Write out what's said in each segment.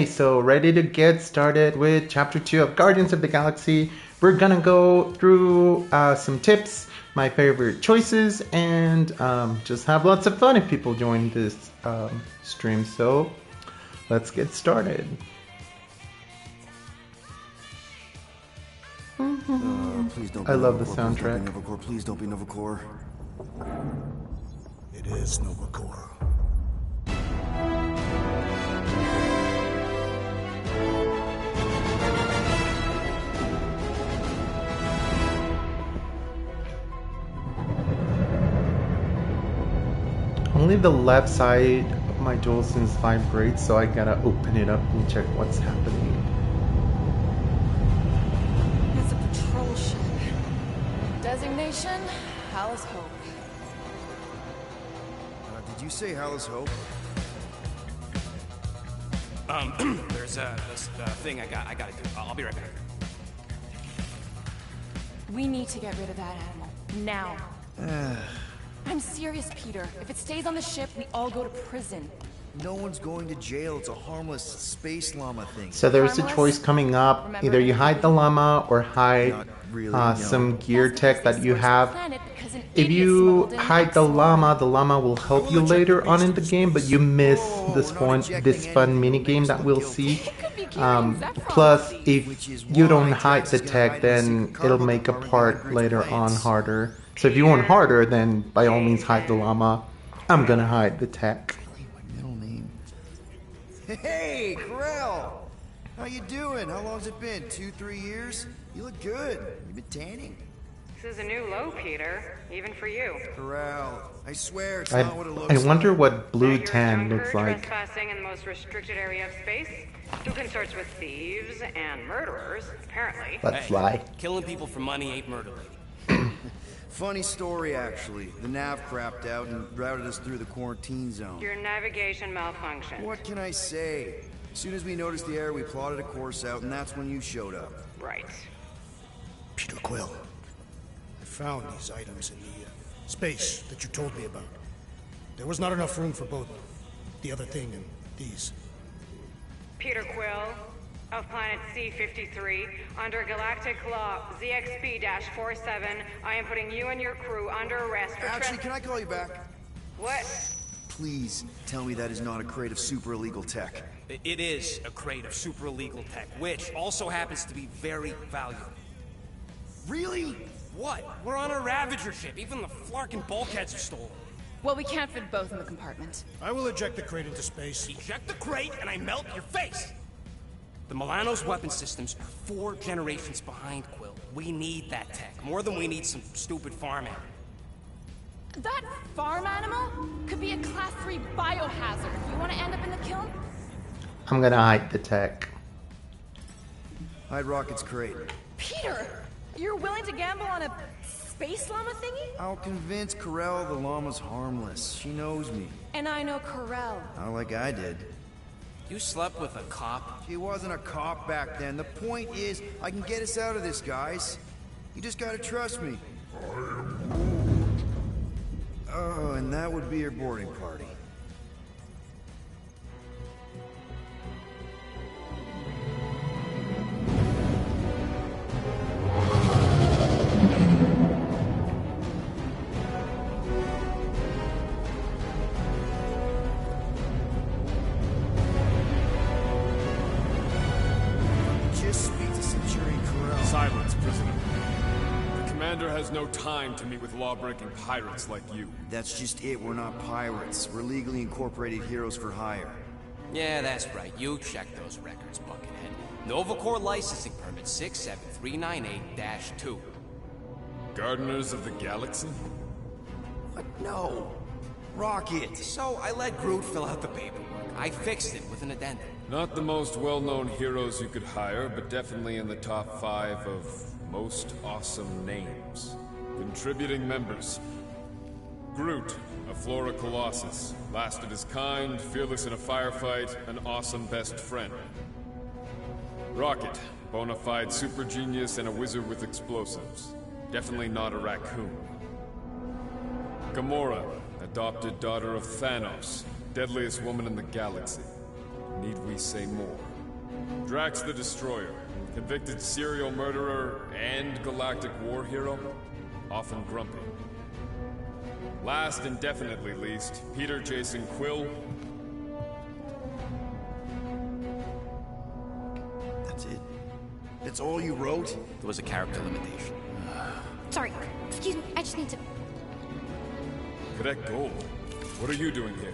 Okay, so ready to get started with Chapter 2 of Guardians of the Galaxy. We're gonna go through some tips, my favorite choices, and just have lots of fun if people join this stream. So let's get started. Please don't be I love the Novacorps, soundtrack. Please don't be Novacorps. It is Novacorps. Only the left side of my DualSense vibrates, so I gotta open it up and check what's happening. It's a patrol ship. Designation, Hal's Hope. Did you say Hal's Hope? There's this thing I gotta do. I'll be right back. We need to get rid of that animal. Now. I'm serious, Peter. If it stays on the ship, we all go to prison. No one's going to jail. It's a harmless space llama thing. So there's a choice coming up. Either you hide the llama or hide some gear tech that you have. If you hide the llama will help you later on in the game, but you miss this fun mini game that we'll see. Plus, if you don't hide the tech, then it'll make a part later on harder. So if you want harder, then by all means hide the llama. I'm gonna hide the tech. My middle name. Hey, Corell! How you doing? How long's it been? 2-3 years? You look good. You been tanning? This is a new low, Peter. Even for you. Corell, I swear it's not what it looks I like. wonder what blue You're a tan junker looks like. trespassing in the most restricted area of space. Who consorts with thieves and murderers, apparently. Let's fly. Killing people for money ain't murder, lady. Funny story, actually. The nav crapped out and routed us through the quarantine zone. Your navigation malfunctioned. What can I say? As soon as we noticed the error, we plotted a course out, and that's when you showed up. Right. Peter Quill. I found these items in the space that you told me about. There was not enough room for both the other thing and these. Peter Quill, of planet C-53, under Galactic Law ZXP-47, I am putting you and your crew under arrest for Actually, can I call you back? What? Please tell me that is not a crate of super illegal tech. It is a crate of super illegal tech, which also happens to be very valuable. Really? What? We're on a Ravager ship. Even the Flarkin bulkheads are stolen. Well, we can't fit both in the compartment. I will eject the crate into space. Eject the crate and I melt your face! The Milano's weapon systems are 4 generations behind, Quill. We need that tech, more than we need some stupid farm animal. That farm animal could be a Class 3 biohazard. You want to end up in the kiln? I'm gonna hide the tech. Hide Rocket's crate. Peter! You're willing to gamble on a space llama thingy? I'll convince Corell the llama's harmless. She knows me. And I know Corell. Not like I did. You slept with a cop? He wasn't a cop back then. The point is, I can get us out of this, guys. You just gotta trust me. Oh, and that would be your boarding party. Just speak to Centurion Corell. Silence, prisoner. The commander has no time to meet with law-breaking pirates like you. That's just it. We're not pirates. We're legally incorporated heroes for hire. Yeah, that's right. You check those records, Buckethead. Novacorps licensing permit 67398-2. Gardeners of the Galaxy? What? No. Rocket! So I let Groot fill out the paperwork. I fixed it with an addendum. Not the most well-known heroes you could hire, but definitely in the top 5 of most awesome names. Contributing members. Groot, a Flora Colossus, last of his kind, fearless in a firefight, an awesome best friend. Rocket, bona fide super genius and a wizard with explosives. Definitely not a raccoon. Gamora, adopted daughter of Thanos, deadliest woman in the galaxy. Need we say more? Drax the Destroyer, convicted serial murderer and galactic war hero, often grumpy. Last and definitely least, Peter Jason Quill. That's it? That's all you wrote? There was a character limitation. Sorry, excuse me, I just need to... Cadet Gold, what are you doing here?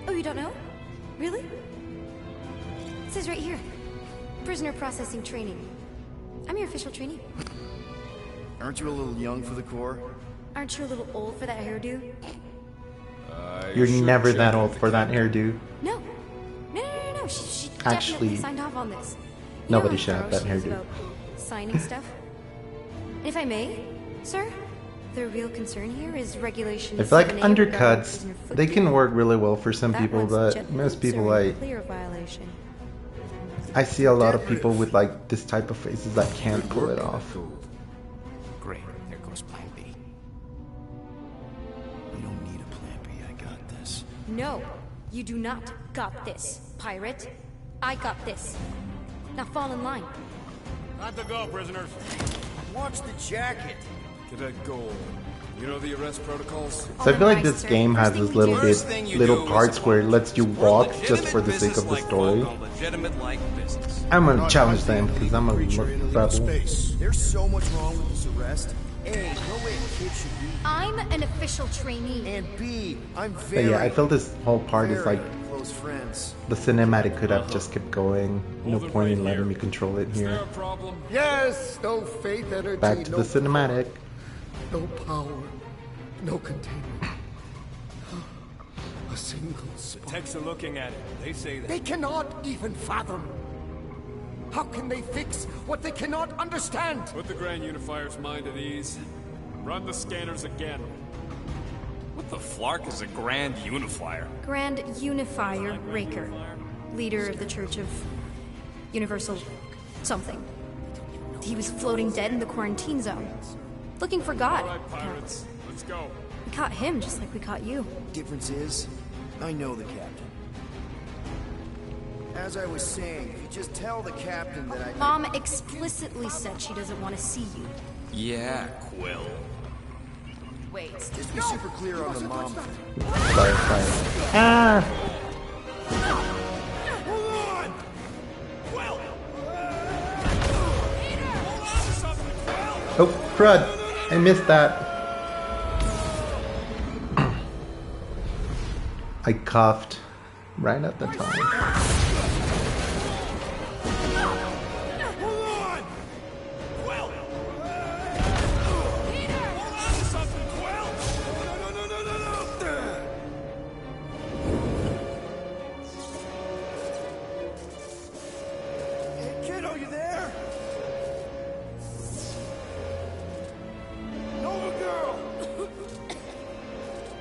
Oh, you don't know? Really? It says right here. Prisoner processing training. I'm your official trainee. Aren't you a little young for the Corps? Aren't you a little old for that hairdo? You're never that old for that hairdo. No. No. She Actually, definitely signed off on this. You nobody know should how have that thorough she is hairdo. about signing stuff. And if I may, sir, the real concern here is regulation. I feel like 7A regarding undercuts, prisoner they can footgear. work really well for some That people, one's but jet most boots people, are in like, clear violation. I see a lot of people with like this type of faces that can't pull it off. Great, there goes Plan B. You don't need a plan B, I got this. No, you do not got this, pirate. I got this. Now fall in line. Time to go, prisoners. Watch the jacket. Cadet Gold, you know the arrest protocols? So I feel like Alright, this sir. game has First this thing we little do- First thing you little do is parts where it lets you We're walk just legitimate for the sake business of the like story. folk own legitimate like business. I'm gonna challenge them because I'm a Creature in illegal rebel. space. There's so much wrong with this arrest. A, no way a kid should be. I'm an official trainee. And B, I'm But very, yeah, I feel this whole part is very like close friends. the cinematic could have just kept going. No Hold it point in right letting here. me control it Is there here. a problem? Yes, no faith energy, Back to no the cinematic. no power, no containment. A single spark. Techs are looking at it. They say that. They cannot even fathom. How can they fix what they cannot understand? Put the Grand Unifier's mind at ease. Run the scanners again. What the flark is a Grand Unifier? Grand Unifier Raker, leader of the Church of Universal something. He was floating dead in the quarantine zone, looking for God. All right, pirates, let's go. We caught him just like we caught you. Difference is, I know the captain. As I was saying, if you just tell the captain that I... Mom explicitly said she doesn't want to see you. Yeah, Quill. Wait. Just be super clear on the mom thing. Fire, fire. Ah! Oh, crud! I missed that. I coughed right at the time. Hey, kid, are you there? Nova girl!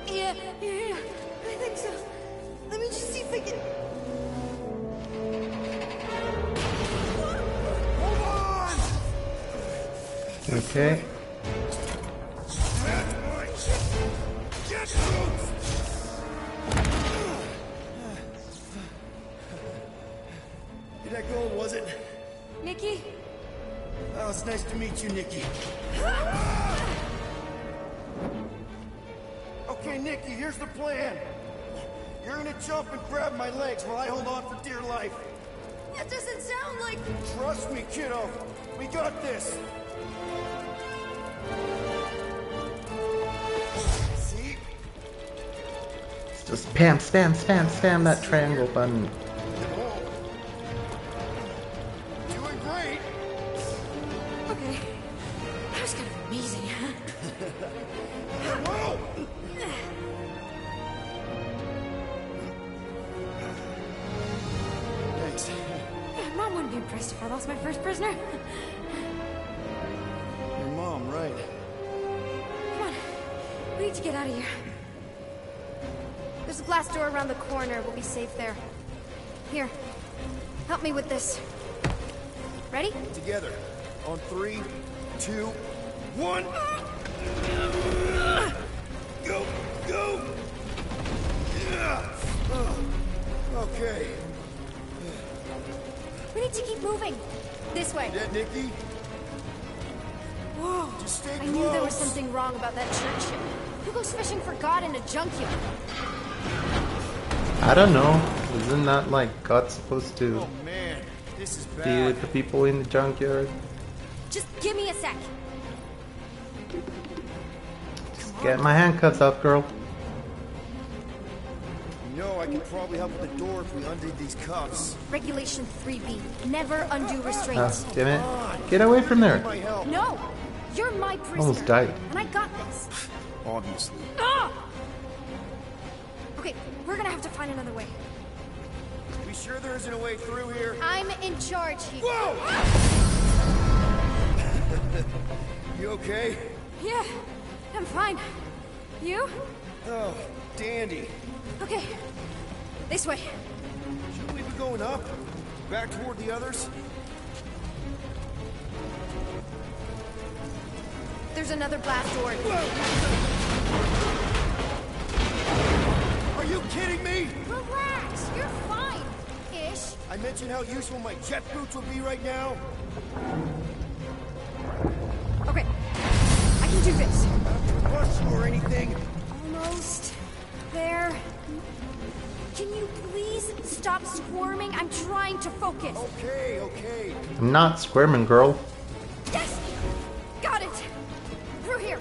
Yeah, I think so. Let me just see if I can... Okay. Did that gold, was it? Nikki? Oh, it's nice to meet you, Nikki. Okay, Nikki, here's the plan. You're gonna jump and grab my legs while I hold on for dear life. That doesn't sound like... Trust me, kiddo. We got this. See? Just spam that triangle button. Doing great. Okay. That was kind of amazing, huh? Whoa! Thanks. Mom wouldn't be impressed if I lost my first prisoner. Your mom, right? Come on. We need to get out of here. There's a glass door around the corner. We'll be safe there. Here. Help me with this. Ready? Together. On 3, 2, 1. Go! Go! Okay. need to keep moving. This way. Yeah, Nikki? Whoa. Just stay I close. knew there was something wrong about that church ship. Who goes fishing for God in a junkyard? I don't know. Isn't that like God supposed to Oh man, this is be bad. with the people in the junkyard? Just give me a sec. Get my handcuffs up, girl. You know, I could probably help with the door if we undid these cuffs. Regulation 3B. Never undo restraints. Damn it. Get away from there. My help. No! You're my prisoner. Almost died. And I got this. Obviously. Ah! Okay, we're gonna have to find another way. We sure there isn't a way through here? I'm in charge here. Whoa! You okay? Yeah, I'm fine. You? Oh, dandy. Okay, this way. Should we be going up? Back toward the others? There's another blast door. Are you kidding me? Relax, you're fine. Ish. I mentioned how useful my jet boots would be right now. Okay, I can do this. Rush you or anything. Almost there. Can you please stop squirming? I'm trying to focus. Okay, okay. I'm not squirming, girl. Yes! Got it! Through here.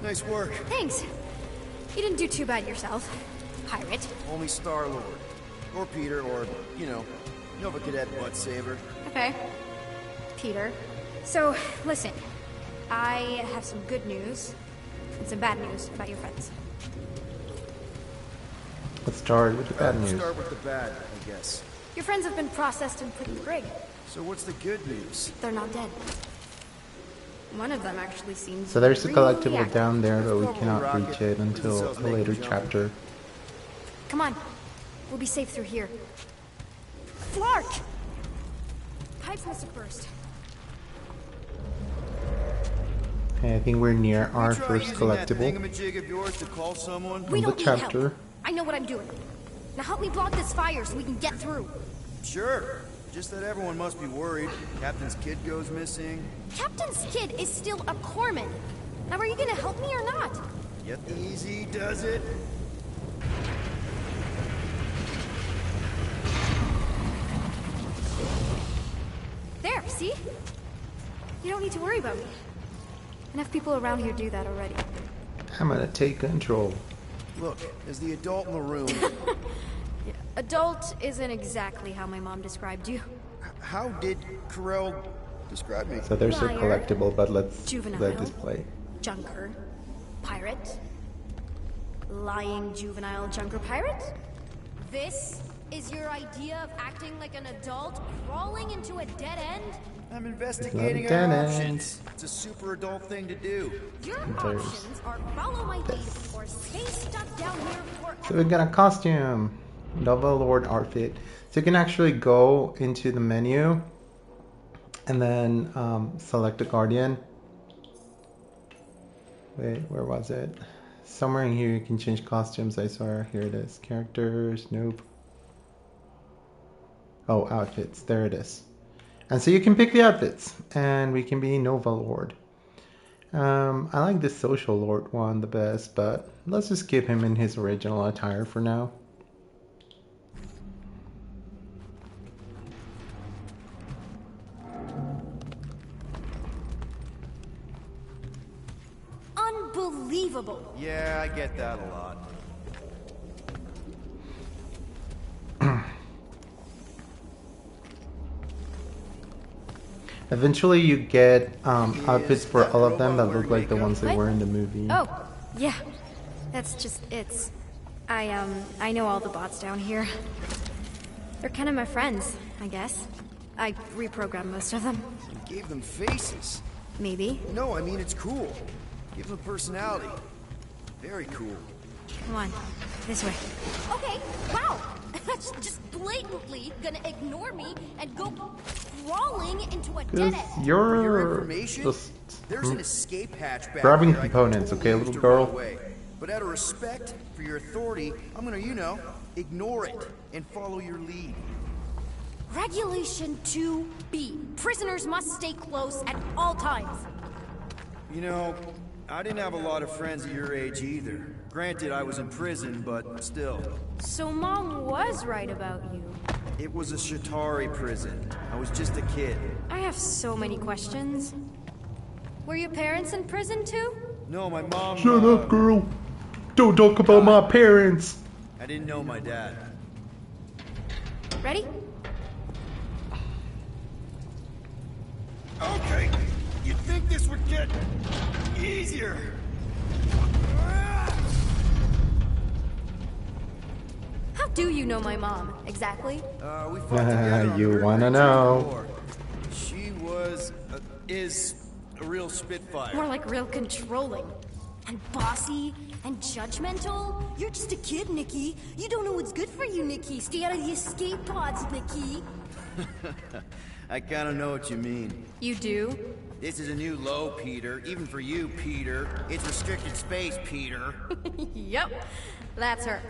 Nice work. Thanks. You didn't do too bad yourself, pirate. Only Star-Lord. Or Peter, or, you know, Nova Cadet Butt Saver. Okay. Peter. So, listen. I have some good news and some bad news about your friends. Let's start with the bad news. Start with the bad, I guess. Your friends have been processed and put in the brig. So what's the good news? They're not dead. One of them actually seems So there's a really collectible active. down there, but we Probably cannot rocket. reach it until Cells a make later them jump. chapter. Come on. We'll be safe through here. Flark! Pipes must have burst. Okay, I think we're near our Try first using that collectible thingamajig of yours to call someone? We of the don't need chapter. help. I know what I'm doing. Now help me block this fire so we can get through. Sure. Just that everyone must be worried. Captain's kid goes missing. Captain's kid is still a corpsman. Now are you gonna help me or not? Yep, easy does it. There, see? You don't need to worry about me. Enough people around here do that already. I'm gonna take control. Look, as the adult in the room, Adult isn't exactly how my mom described you. how did Carell describe me? So there's a Liar. collectible, but let's Juvenile. let this play. Junker. Pirate. Lying juvenile junker pirate? This is your idea of acting like an adult crawling into a dead end? I'm investigating It's not a our dead options. It's a super adult thing to do. Your There's options are follow my lead or stay stuck down here forever. So we got a costume, Novacorps outfit. So you can actually go into the menu and then select a guardian. Wait, where was it? Somewhere in here you can change costumes. I saw here it is. Characters, nope. Oh, outfits. There it is. And so you can pick the outfits, and we can be Novacorps. I like the Social Lord one the best, but let's just keep him in his original attire for now. Unbelievable. Yeah, I get that a lot. Eventually you get outfits for all of them that look like the ones they were in the movie. Oh, yeah. That's just it's. I know all the bots down here. They're kind of my friends, I guess. I reprogrammed most of them. You gave them faces. Maybe. No, I mean it's cool. Give them personality. Very cool. Come on, this way. Okay, wow. That's just blatantly gonna ignore me and go crawling into a dead Because end. For your you're information, just there's an escape hatch back grabbing here I can components, totally okay, use little to girl? run away. But out of respect for your authority, I'm gonna, you know, Ignore it and follow your lead. Regulation 2B. Prisoners must stay close at all times. You know, I didn't have a lot of friends at your age either. Granted, I was in prison, but still. So Mom was right about you. It was a Shatari prison. I was just a kid. I have so many questions. Were your parents in prison too? No, my mom... Shut up, girl. Don't talk about my parents. I didn't know my dad. Ready? Okay, you'd think this would get easier. How do you know my mom, exactly? We fought together on You the wanna Great know. War. She was, is a real spitfire. More like real controlling. And bossy and judgmental. You're just a kid, Nikki. You don't know what's good for you, Nikki. Stay out of the escape pods, Nikki. I kinda know what you mean. You do? This is a new low, Peter. Even for you, Peter. It's restricted space, Peter. Yep, that's her.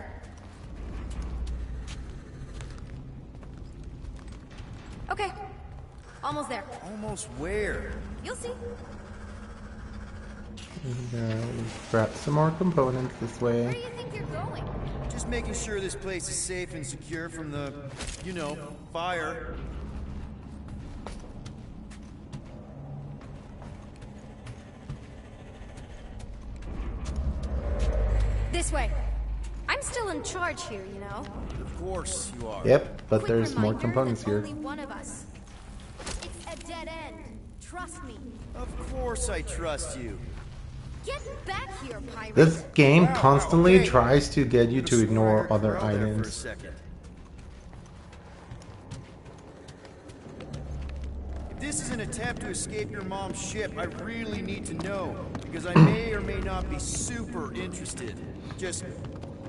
Okay, almost there. Almost where? You'll see. Grab some more components this Where way. do you think you're going? Just making sure this place is safe and secure from the, you know, fire. This way. I'm still in charge here, you know. Of course you are. Yep, but Quick there's more reminder components that here. only one of us. It's a dead end. Trust me. Of course I trust you. Get back here, pirate. This game Wow, constantly okay. tries to get you to Could've swore I ignore heard other Corel there for a items. second. If this is an attempt to escape your mom's ship, I really need to know, because I may or may not be super interested. Just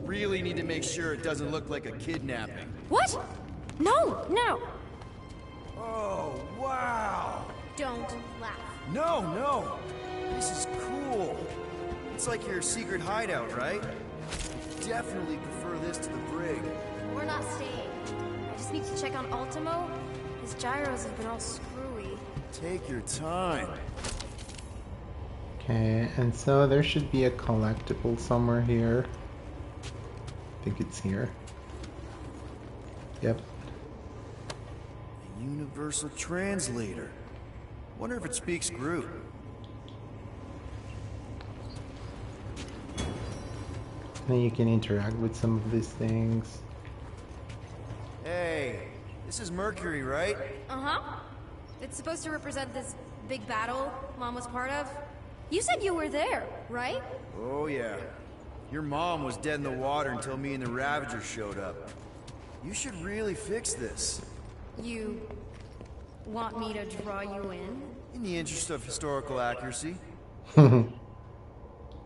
really need to make sure it doesn't look like a kidnapping. What? No, no. Oh, wow! Don't laugh. No! This is cool. It's like your secret hideout, right? Definitely prefer this to the brig. We're not staying. I just need to check on Ultimo. His gyros have been all screwy. Take your time. Okay, and so there should be a collectible somewhere here. I think it's here. Yep. A universal translator. Wonder if it speaks Groot. And then you can interact with some of these things. Hey, this is Mercury, right? Uh-huh. It's supposed to represent this big battle Mom was part of. You said you were there, right? Oh yeah. Your mom was dead in the water until me and the Ravagers showed up. You should really fix this. You want me to draw you in? In the interest of historical accuracy.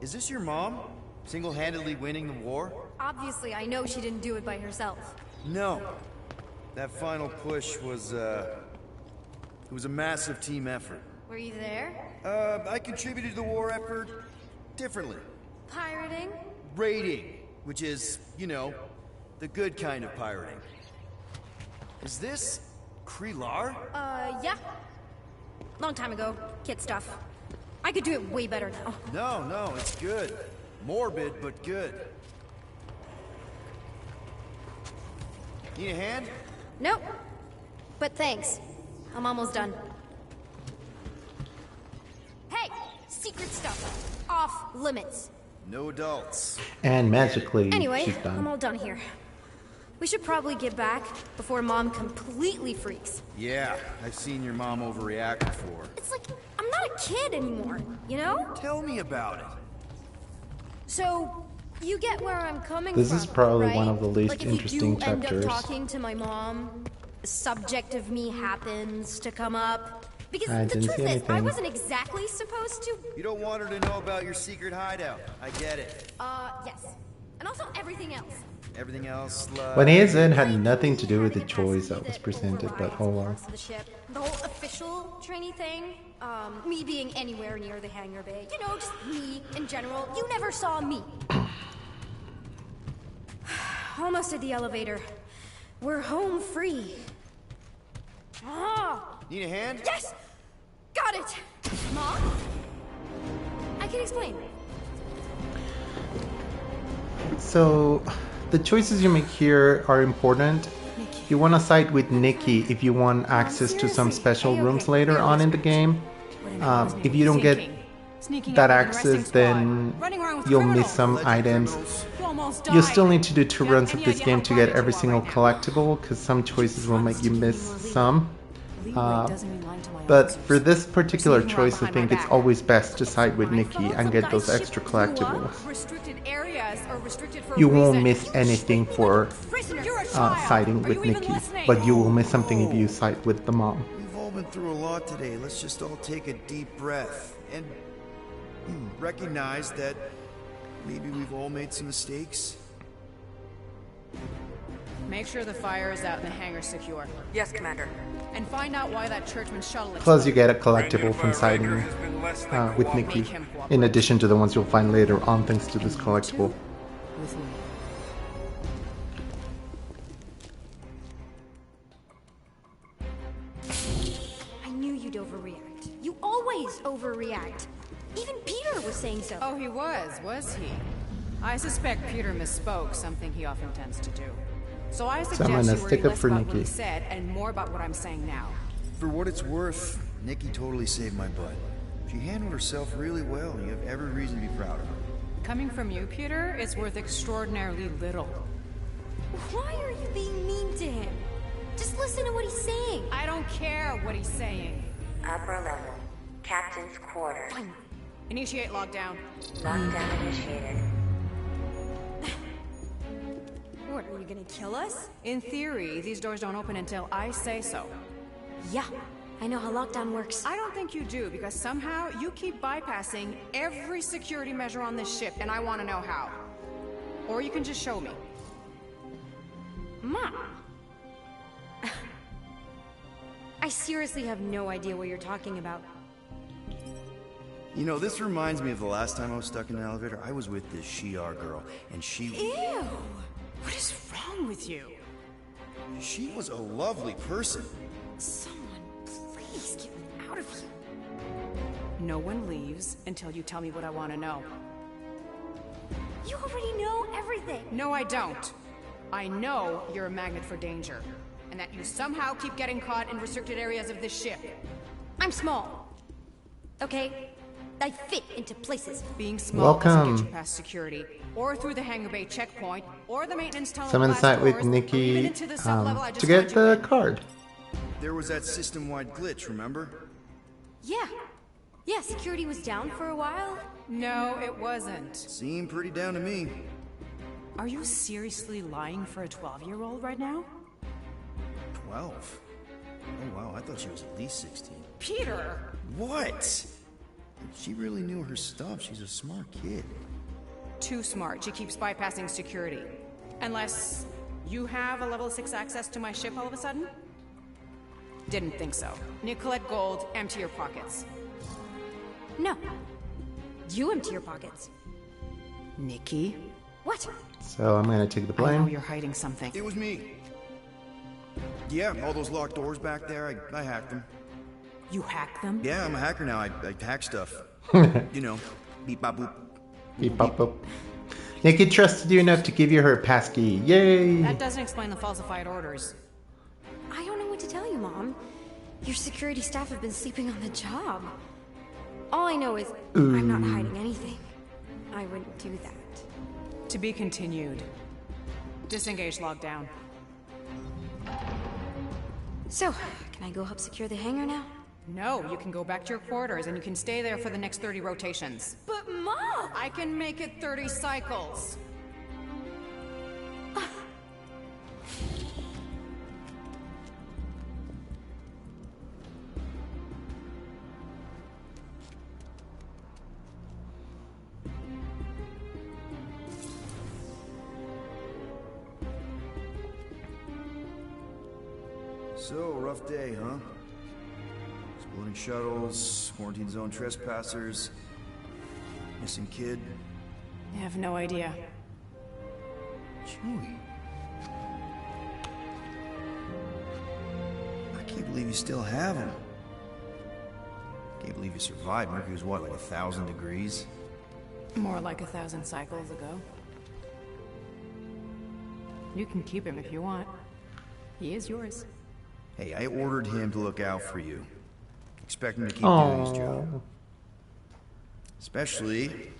Is this your mom? Single-handedly winning the war? Obviously, I know she didn't do it by herself. No. That final push was, it was a massive team effort. Were you there? I contributed to the war effort differently. Pirating? Raiding, which is, you know, the good kind of pirating. Is this Krelar? Yeah. Long time ago. Kid stuff. I could do it way better now. No, it's good. Morbid, but good. Need a hand? Nope. But thanks. I'm almost done. Hey! Secret stuff. Off limits. No adults. And magically, Anyway, she's I'm done. all done here. We should probably get back before Mom completely freaks. Yeah, I've seen your mom overreact before. It's like, I'm not a kid anymore, you know? Tell me about it. So, you get where I'm coming This from, is probably right? one of the least like interesting if you do end chapters. up talking to my mom, the subject of me happens to come up. Because I the didn't truth see is, I anything. wasn't exactly supposed to. You don't want her to know about your secret hideout. I get it. Yes. And also everything else. Everything else, What he said had nothing to do with the choice that was presented, but oh well. Parts of the ship. The whole official trainee thing. Me being anywhere near the hangar bay. You know, just me in general. You never saw me. Almost at the elevator. We're home free. Ah! Need a hand? Yes! Got it! Mom? I can explain. So, the choices you make here are important. You want to side with Nikki if you want access to some special rooms later on in the game. If you don't get that access, then you'll miss some items. You still need to do 2 runs of this game to get every single collectible, because some choices will make you miss some. But for this particular choice, I think it's always best to side with Nikki and get those extra collectibles. You won't miss anything for siding with Nikki, but you will miss something if you side with the mom. We've all been through a lot today. Let's just all take a deep breath and recognize that maybe we've all made some mistakes. Make sure the fire is out and the hangar secure. Yes, Commander. And find out why that churchman shuttle Plus you get a collectible from siding with Nikki, in addition to the ones you'll find later on thanks to this collectible. with me. I knew you'd overreact. You always overreact. Even Peter was saying so. Oh, he was he? I suspect Peter misspoke, something he often tends to do. So I suggest I'm gonna you stick worry up less for about what Nikki. he said and more about what I'm saying now. For what it's worth, Nikki totally saved my butt. She handled herself really well, and you have every reason to be proud of her. Coming from you, Peter, it's worth extraordinarily little. Why are you being mean to him? Just listen to what he's saying. I don't care what he's saying. Upper level. Captain's quarters. Fine. Initiate lockdown. Lockdown initiated. What, are you gonna kill us? In theory, these doors don't open until I say so. Yeah, I know how lockdown works. I don't think you do, because somehow you keep bypassing every security measure on this ship, and I want to know how. Or you can just show me. Mom! I seriously have no idea what you're talking about. You know, this reminds me of the last time I was stuck in an elevator. I was with this Shi'ar girl, and she... Ew! What is wrong with you? She was a lovely person. Someone, please get me out of here. No one leaves until you tell me what I want to know. You already know everything. No, I don't. I know you're a magnet for danger, and that you somehow keep getting caught in restricted areas of this ship. I'm small. Okay? I fit into places. Being small doesn't Welcome. get you past security, or through the hangar bay checkpoint, or the maintenance tunnel. Some blast insight with doors, or Nikki even into the sublevel I just to get let you the in. card. There was that system-wide glitch, remember? Yeah. Yeah, security was down for a while. No, it wasn't. Seemed pretty down to me. Are you seriously lying for a 12-year-old right now? 12? Oh wow, I thought she was at least 16. Peter! What? She really knew her stuff. She's a smart kid. Too smart. She keeps bypassing security. Unless you have a level 6 access to my ship all of a sudden? Didn't think so. Nicolette Gold, empty your pockets. No. You empty your pockets. Nikki? What? So I'm gonna take the I know blame. you're hiding something. It was me. Yeah, all those locked doors back there, I hacked them. You hacked them? Yeah, I'm a hacker now. I hack stuff. You know, beep bop boop. Beep, bop, boop. Nikki trusted you enough to give you her passkey. Yay! That doesn't explain the falsified orders. I don't know what to tell you, Mom. Your security staff have been sleeping on the job. All I know is I'm not hiding anything. I wouldn't do that. To be continued. Disengage lockdown. So, can I go help secure the hangar now? No, you can go back to your quarters and you can stay there for the next 30 rotations. But Mom! I can make it 30 cycles. So, rough day, huh? Exploding shuttles, quarantine zone trespassers, missing kid. I have no idea. Chewie, believe you still have them. Can't believe you survived. Mercury was what, like 1,000 degrees? More like 1,000 cycles ago. You can keep him if you want. He is yours. Hey, I ordered him to look out for you. Expect him to keep doing his job. Especially,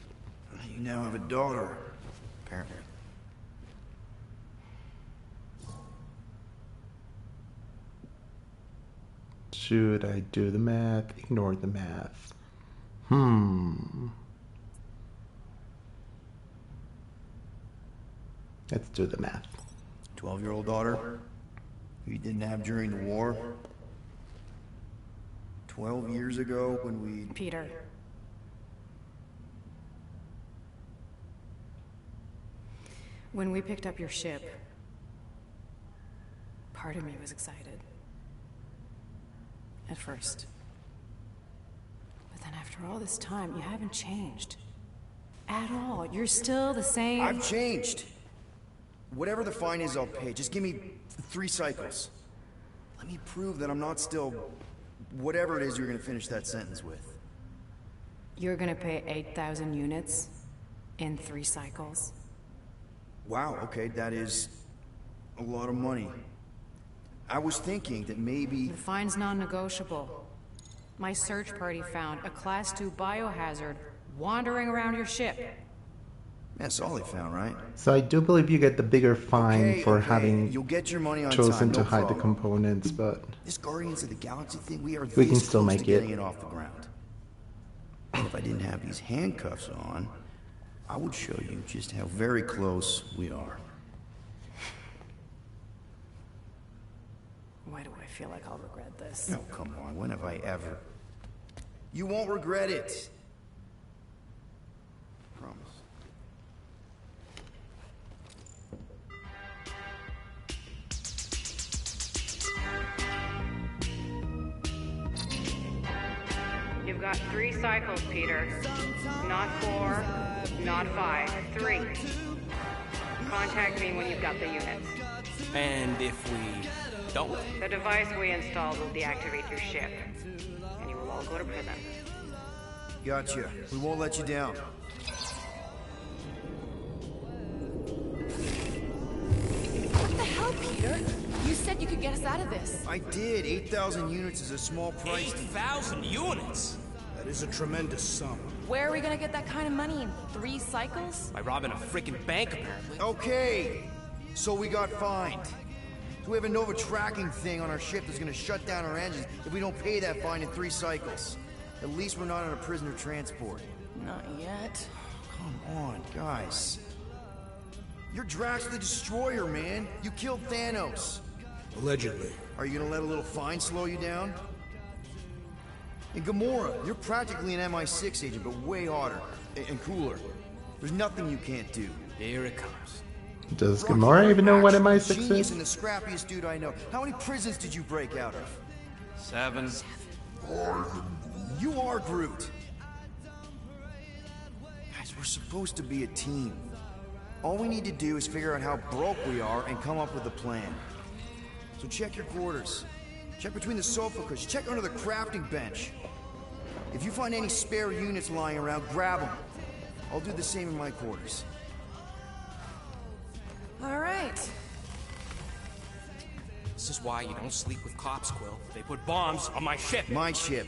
you now have a daughter, apparently. Should I do the math? Ignore the math. Let's do the math. 12-year-old daughter who you didn't have during the war. 12 years ago when we... Peter. When we picked up your ship, part of me was excited. At first. But then after all this time, you haven't changed. At all. You're still the same... I've changed. Whatever the fine is, I'll pay. Just give me 3 cycles. Let me prove that I'm not still... whatever it is you're gonna finish that sentence with. You're gonna pay 8,000 units in 3 cycles? Wow, okay, that is a lot of money. I was thinking that maybe... The fine's non-negotiable. My search party found a Class 2 biohazard wandering around your ship. That's all they found, right? So I do believe you get the bigger fine for having You'll get your money on chosen time, to no hide problem. the components, but This Guardians of the Galaxy thing, we are we can this still close make to getting it. it off the ground. And if I didn't have these handcuffs on, I would show you just how very close we are. Why do I feel like I'll regret this? No, come on, when have I ever? You won't regret it. Promise. You've got 3 cycles, Peter. Not 4, not 5. 3. Contact me when you've got the units. And if we don't? The device we installed will deactivate your ship, and you will all go to prison. Gotcha. We won't let you down. What the hell, Peter? You said you could get us out of this. I did. 8,000 units is a small price. 8,000 units? That is a tremendous sum. Where are we gonna get that kind of money in 3 cycles? By robbing a freaking bank, apparently. Okay, so we got fined. So we have a Nova tracking thing on our ship that's gonna shut down our engines if we don't pay that fine in 3 cycles. At least we're not on a prisoner transport. Not yet. Come on, guys. You're Drax the Destroyer, man. You killed Thanos. Allegedly. Are you gonna let a little fine slow you down? And Gamora, you're practically an MI6 agent, but way hotter and cooler. There's nothing you can't do. Here it comes. Does Gamora even know what MI6 Genius is? and the scrappiest dude I know. How many prisons did you break out of? 7. You are Groot. Guys, we're supposed to be a team. All we need to do is figure out how broke we are and come up with a plan. So check your quarters. Check between the sofa cushions. Check under the crafting bench. If you find any spare units lying around, grab them. I'll do the same in my quarters. All right. This is why you don't sleep with cops, Quill. They put bombs on my ship. My ship.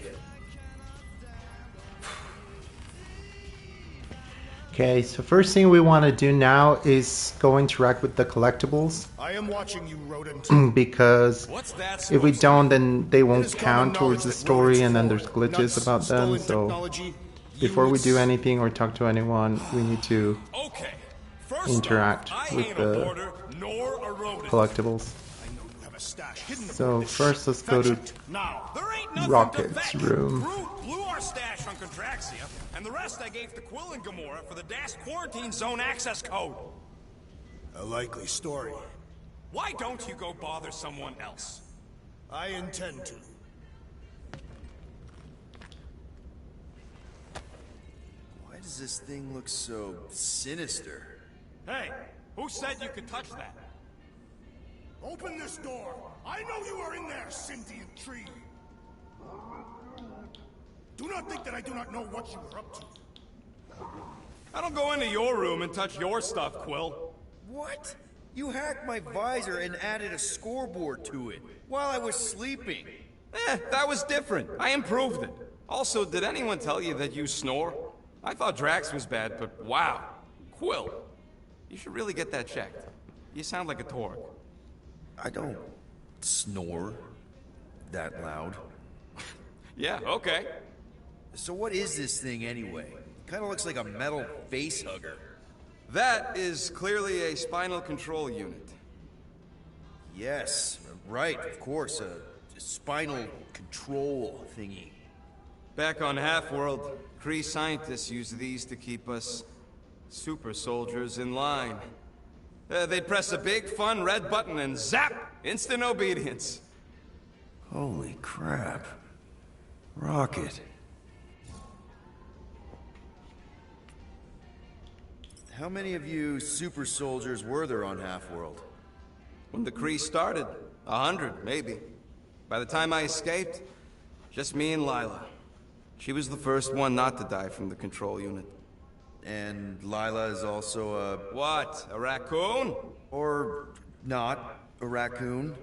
Okay, so first thing we want to do now is go interact with the collectibles. I am watching you, rodent. Because What's that if we supposed don't, then they It won't is count common towards knowledge the that story, rodents and then fall. there's glitches Nuts, about them. stolen So technology, before we units. do anything or talk to anyone, we need to Okay. First interact off, I with ain't a the boarder nor a rodent. collectibles. I know you have a stash hidden So aboard this first, ship. let's go to Fetch it now. There ain't nothing Rocket's to fetch. room. Groot blew our stash on Contraxia, and the rest I gave to Quill and Gamora for the DAS quarantine zone access code. A likely story. Why don't you go bother someone else? I intend to. Why does this thing look so sinister? Hey, who said you could touch that? Open this door! I know you are in there, sentient tree! Do not think that I do not know what you are up to. I don't go into your room and touch your stuff, Quill. What? You hacked my visor and added a scoreboard to it while I was sleeping. That was different. I improved it. Also, did anyone tell you that you snore? I thought Drax was bad, but wow. Quill. You should really get that checked. You sound like a Torg. I don't snore that loud. Yeah, okay. So what is this thing anyway? Kind of looks like a metal face hugger. That is clearly a spinal control unit. Yes, right, of course, a spinal control thingy. Back on Half-World, Kree scientists used these to keep us super soldiers in line. They'd press a big, fun red button and zap! Instant obedience. Holy crap. Rocket. How many of you super soldiers were there on Half-World? When the Kree started, 100, maybe. By the time I escaped, just me and Lila. She was the first one not to die from the control unit. And Lila is also a... What? A raccoon? Or not a raccoon?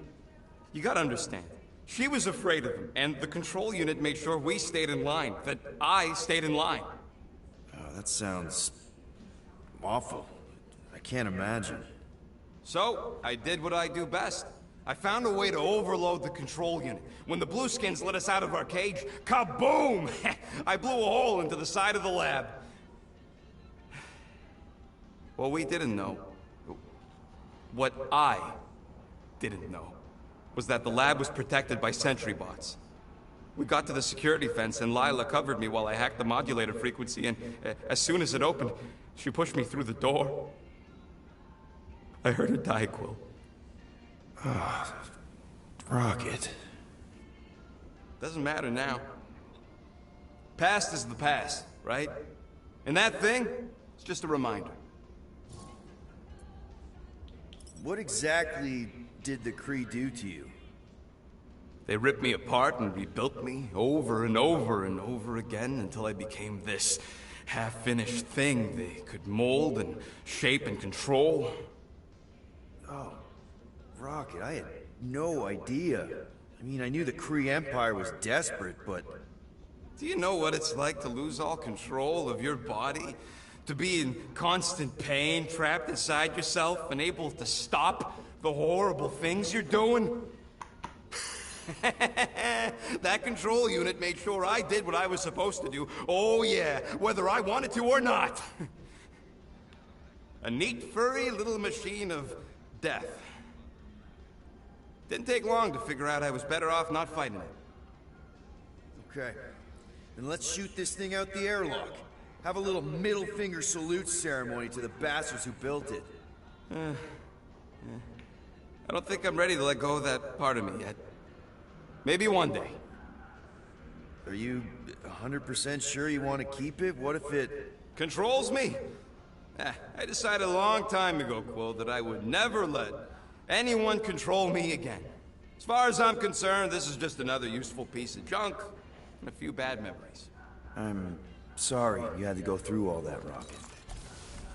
You gotta understand. She was afraid of him, and the control unit made sure we stayed in line. That I stayed in line. Oh, that sounds... awful. I can't imagine. So, I did what I do best. I found a way to overload the control unit. When the Blueskins let us out of our cage, kaboom! I blew a hole into the side of the lab. What we didn't know, what I didn't know, was that the lab was protected by sentry bots. We got to the security fence and Lila covered me while I hacked the modulator frequency, and as soon as it opened, she pushed me through the door. I heard her die, Quill. Rocket. Doesn't matter now. Past is the past, right? And that thing, it's just a reminder. What exactly did the Kree do to you? They ripped me apart and rebuilt me over and over and over again until I became this half-finished thing they could mold and shape and control. Oh, Rocket, I had no idea. I mean, I knew the Kree Empire was desperate, but... Do you know what it's like to lose all control of your body? To be in constant pain, trapped inside yourself, unable to stop the horrible things you're doing? That control unit made sure I did what I was supposed to do. Oh yeah, whether I wanted to or not. A neat, furry little machine of death. Didn't take long to figure out I was better off not fighting it. Okay, then let's shoot this thing out the airlock. Have a little middle finger salute ceremony to the bastards who built it. I don't think I'm ready to let go of that part of me yet. Maybe one day. Are you 100% sure you want to keep it? What if it... Controls me? I decided a long time ago, Quill, that I would never let anyone control me again. As far as I'm concerned, this is just another useful piece of junk and a few bad memories. I'm sorry you had to go through all that, Rocket.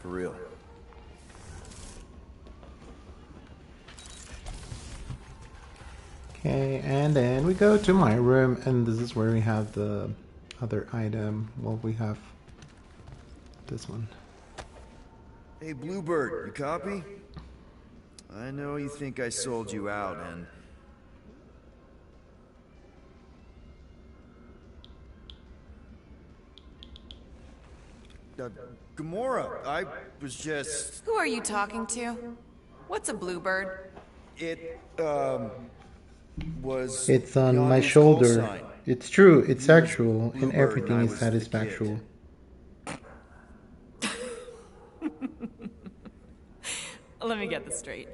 For real. Okay, and then we go to my room, and this is where we have the other item. Well, we have this one. Hey, Bluebird, you copy? I know you think I sold you out, and... Gamora, I was just... Who are you talking to? What's a bluebird? It, was... It's on my Yondu's shoulder. call sign. It's true, it's He was actual, and Bluebird everything and I is was the satisfactual. Let me get this straight.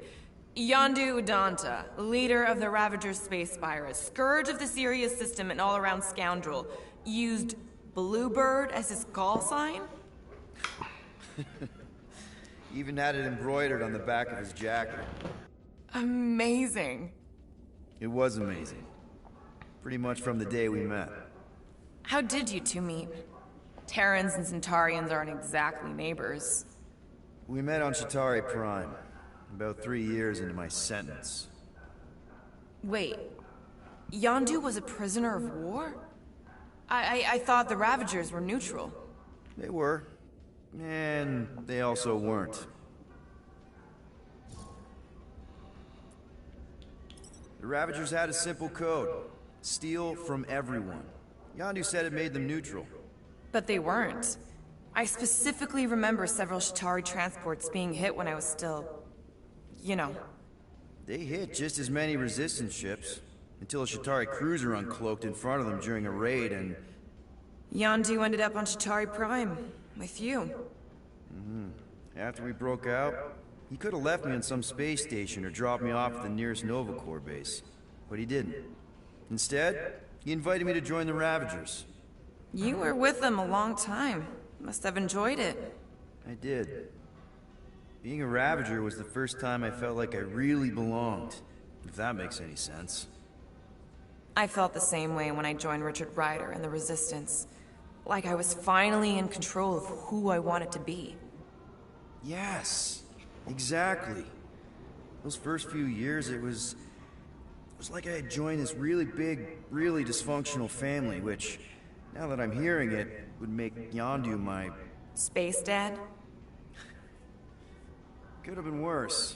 Yondu Udanta, leader of the Ravager's space virus, scourge of the Sirius system and all-around scoundrel, used Bluebird as his call sign? Even had it embroidered on the back of his jacket. Amazing. It was amazing. Pretty much from the day we met. How did you two meet? Terrans and Centaurians aren't exactly neighbors. We met on Chitauri Prime, about 3 years into my sentence. Wait, Yondu was a prisoner of war? I thought the Ravagers were neutral. They were. And they also weren't. The Ravagers had a simple code. Steal from everyone. Yondu said it made them neutral. But they weren't. I specifically remember several Chitauri transports being hit when I was still... you know. They hit just as many resistance ships, until a Chitauri cruiser uncloaked in front of them during a raid and... Yondu ended up on Chitauri Prime, with you. After we broke out, he could have left me on some space station or dropped me off at the nearest Novacorps base. But he didn't. Instead, he invited me to join the Ravagers. You were with them a long time. Must have enjoyed it. I did. Being a Ravager was the first time I felt like I really belonged, if that makes any sense. I felt the same way when I joined Richard Ryder and the Resistance. Like I was finally in control of who I wanted to be. Yes, exactly. Those first few years, it was like I had joined this really big, really dysfunctional family, which, now that I'm hearing it, would make Yondu my... Space Dad? Could have been worse.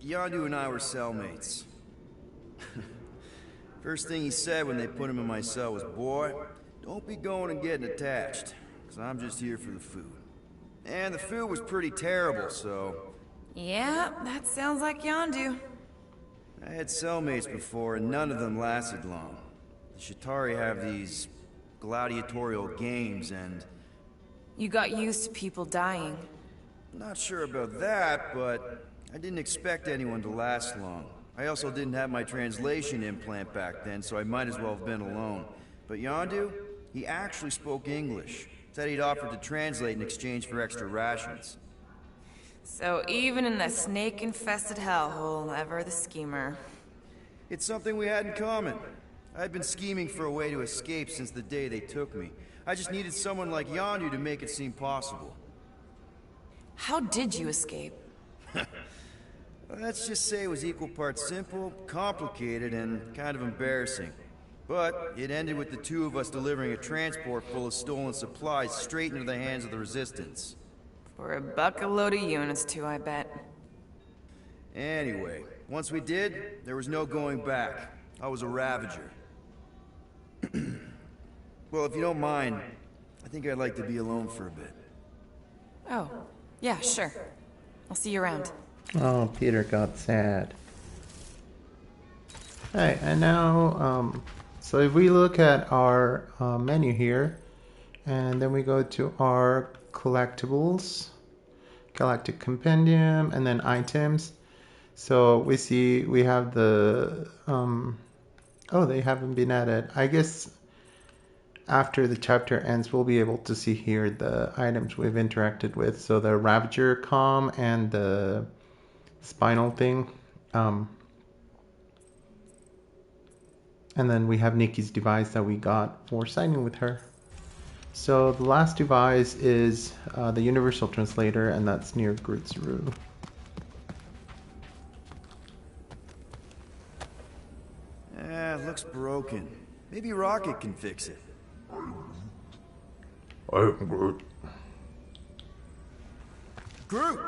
Yondu and I were cellmates. First thing he said when they put him in my cell was, "Boy, don't be going and getting attached, because I'm just here for the food." And the food was pretty terrible, so... Yeah, that sounds like Yondu. I had cellmates before, and none of them lasted long. The Chitauri have these gladiatorial games, and... You got used to people dying. Not sure about that, but I didn't expect anyone to last long. I also didn't have my translation implant back then, so I might as well have been alone. But Yondu, he actually spoke English. Said he'd offered to translate in exchange for extra rations. So even in the snake-infested hellhole, ever the schemer. It's something we had in common. I'd been scheming for a way to escape since the day they took me. I just needed someone like Yondu to make it seem possible. How did you escape? Let's just say it was equal parts simple, complicated, and kind of embarrassing. But it ended with the two of us delivering a transport full of stolen supplies straight into the hands of the Resistance. For a load of units too, I bet. Anyway, once we did, there was no going back. I was a Ravager. Well, if you don't mind, I think I'd like to be alone for a bit. Oh, yeah, sure. I'll see you around. Oh, Peter got sad. Hey, and now, so if we look at our menu here, and then we go to our collectibles, Galactic Compendium, and then items. So we see we have the, oh, they haven't been added. I guess after the chapter ends, we'll be able to see here the items we've interacted with. So the Ravager comm and the spinal thing. And then we have Nikki's device that we got for signing with her. So the last device is the Universal Translator, and that's near Groot's room. Looks broken. Maybe Rocket can fix it. I am Groot. Groot!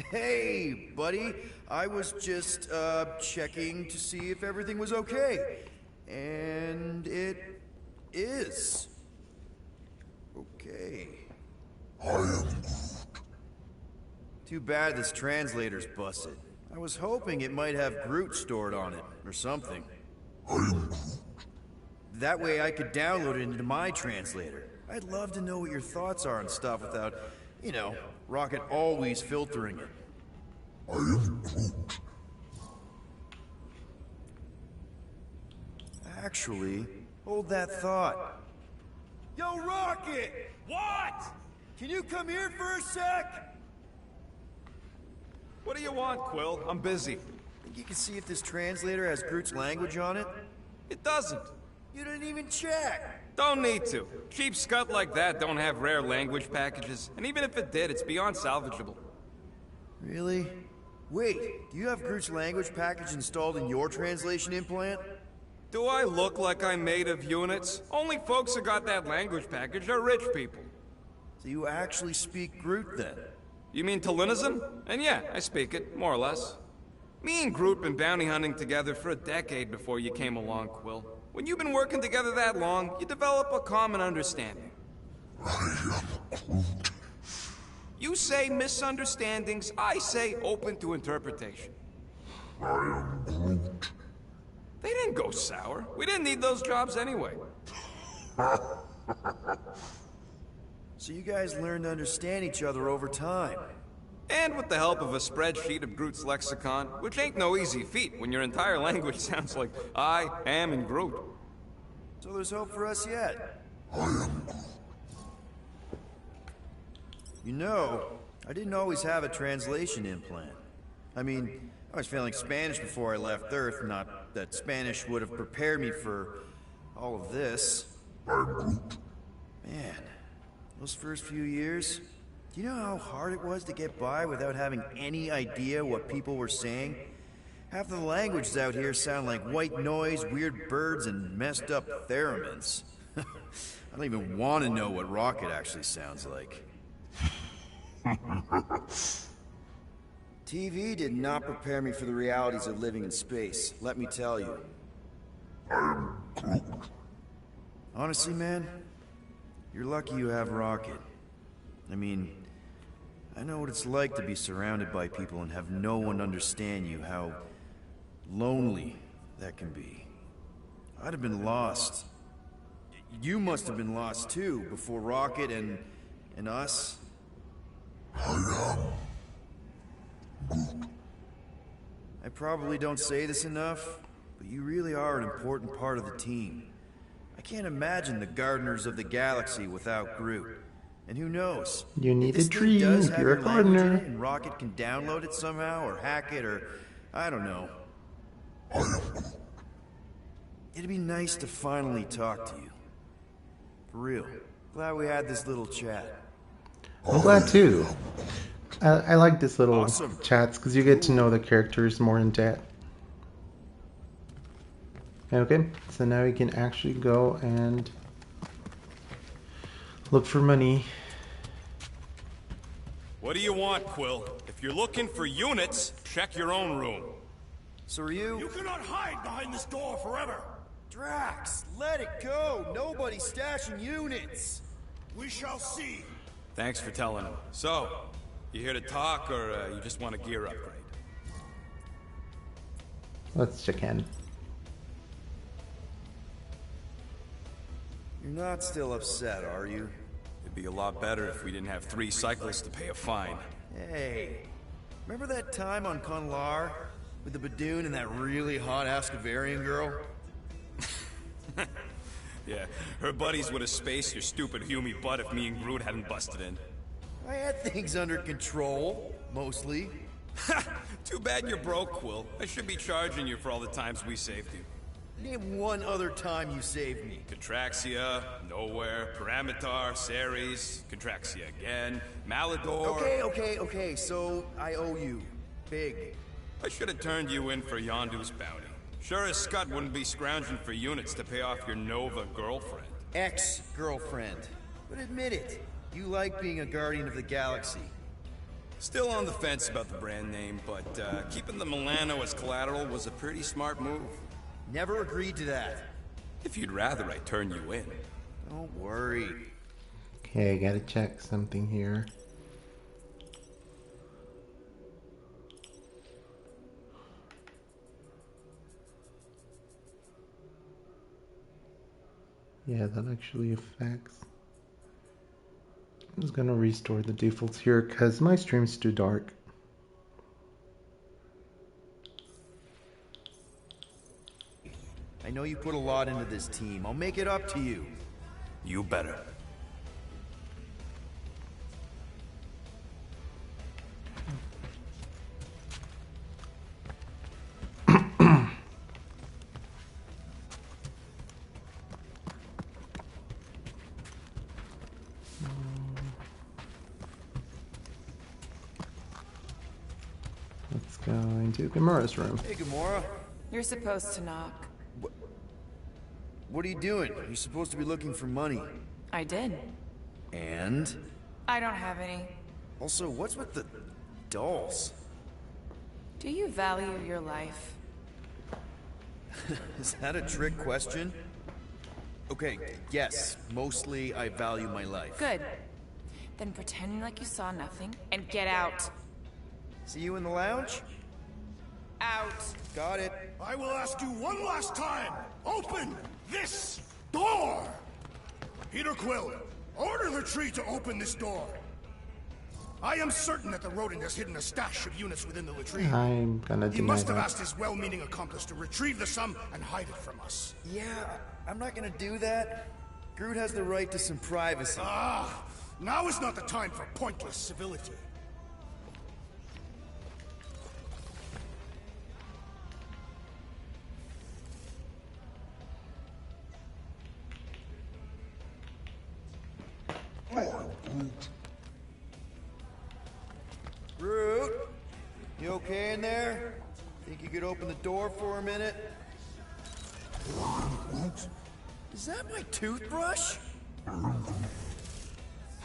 Hey, buddy. I was just, checking to see if everything was okay. And it is. Okay. I am Groot. Too bad this translator's busted. I was hoping it might have Groot stored on it, or something. I am Groot. That way I could download it into my translator. I'd love to know what your thoughts are on stuff without, you know, Rocket always filtering it. I am Groot. Actually, hold that thought. Yo, Rocket! What? Can you come here for a sec? What do you want, Quill? I'm busy. Think you can see if this translator has Groot's language on it? It doesn't. You didn't even check! Don't need to. Cheap scut like that don't have rare language packages, and even if it did, it's beyond salvageable. Really? Wait, do you have Groot's language package installed in your translation implant? Do I look like I'm made of units? Only folks who got that language package are rich people. So you actually speak Groot then? You mean Talinism? And yeah, I speak it, more or less. Me and Groot been bounty hunting together for a decade before you came along, Quill. When you've been working together that long, you develop a common understanding. I am Groot. You say misunderstandings, I say open to interpretation. I am Groot. They didn't go sour. We didn't need those jobs anyway. So you guys learned to understand each other over time. And with the help of a spreadsheet of Groot's lexicon, which ain't no easy feat when your entire language sounds like I am and Groot. So there's hope for us yet. I am Groot. You know, I didn't always have a translation implant. I mean, I was failing Spanish before I left Earth, not that Spanish would have prepared me for all of this. I'm Groot. Man, those first few years, do you know how hard it was to get by without having any idea what people were saying? Half the languages out here sound like white noise, weird birds, and messed up theremins. I don't even want to know what Rocket actually sounds like. TV did not prepare me for the realities of living in space, let me tell you. Honestly, man, you're lucky you have Rocket. I mean, I know what it's like to be surrounded by people and have no one understand you, how lonely that can be. I'd have been lost. You must have been lost too, before Rocket and us. I probably don't say this enough, but you really are an important part of the team. I can't imagine the Gardeners of the Galaxy without Groot. And who knows? You need If this a thing dream does if have you're a your language in gardener. it and Rocket can download it somehow, or hack it, or I don't know. It'd be nice to finally talk to you. For real. Glad we had this little chat. I'm glad too. I like this little chats because you get to know the characters more in depth. Okay, so now we can actually go and look for money. What do you want, Quill? If you're looking for units, check your own room. So are you? You cannot hide behind this door forever! Drax, let it go! Nobody's stashing units! We shall see. Thanks for telling him. So, you here to talk, or you just want a gear upgrade? Let's check in. You're not still upset, are you? It'd be a lot better if we didn't have 3 cyclists to pay a fine. Hey, remember that time on Conlar? With the Badoon and that really hot Ascavarian girl? Yeah, her buddies would have spaced your stupid Hume butt if me and Groot hadn't busted in. I had things under control, mostly. Too bad you're broke, Quill. I should be charging you for all the times we saved you. Name one other time you saved me. Contraxia, Nowhere, Paramitar, Ceres, Contraxia again, Malador... Okay, so I owe you. Big. I should have turned you in for Yondu's bounty. Sure as Scott wouldn't be scrounging for units to pay off your Nova girlfriend. Ex-girlfriend. But admit it, you like being a Guardian of the Galaxy. Still on the fence about the brand name, but keeping the Milano as collateral was a pretty smart move. Never agreed to that. If you'd rather I turn you in. Don't worry. Okay, I gotta check something here. Yeah, that actually affects. I'm just gonna restore the defaults here because my stream's too dark. I know you put a lot into this team. I'll make it up to you. You better. Going to Gamera's room. Hey, Gamora. You're supposed to knock. What are you doing? You're supposed to be looking for money. I did. And? I don't have any. Also, what's with the dolls? Do you value your life? Is that a trick question? Okay, yes. Mostly I value my life. Good. Then pretend like you saw nothing and get out. See you in the lounge? Out. Got it. I will ask you one last time. Open this door! Peter Quill, order the tree to open this door. I am certain that the rodent has hidden a stash of units within the latrine. I'm gonna He deny must have that. asked his well-meaning accomplice to retrieve the sum and hide it from us. Yeah, I'm not gonna do that. Groot has the right to some privacy. Ah, now is not the time for pointless civility. Groot, you okay in there? Think you could open the door for a minute? Is that my toothbrush?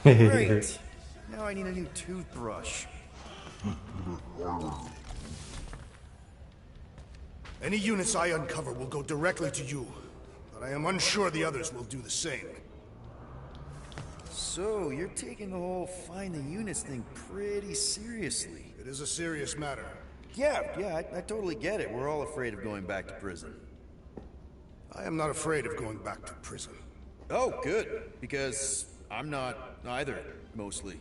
Great. Now I need a new toothbrush. Any units I uncover will go directly to you, but I am unsure the others will do the same. So, you're taking the whole find the units thing pretty seriously. It is a serious matter. Yeah, I totally get it. We're all afraid of going back to prison. I am not afraid of going back to prison. Oh, good. Because I'm not either, mostly.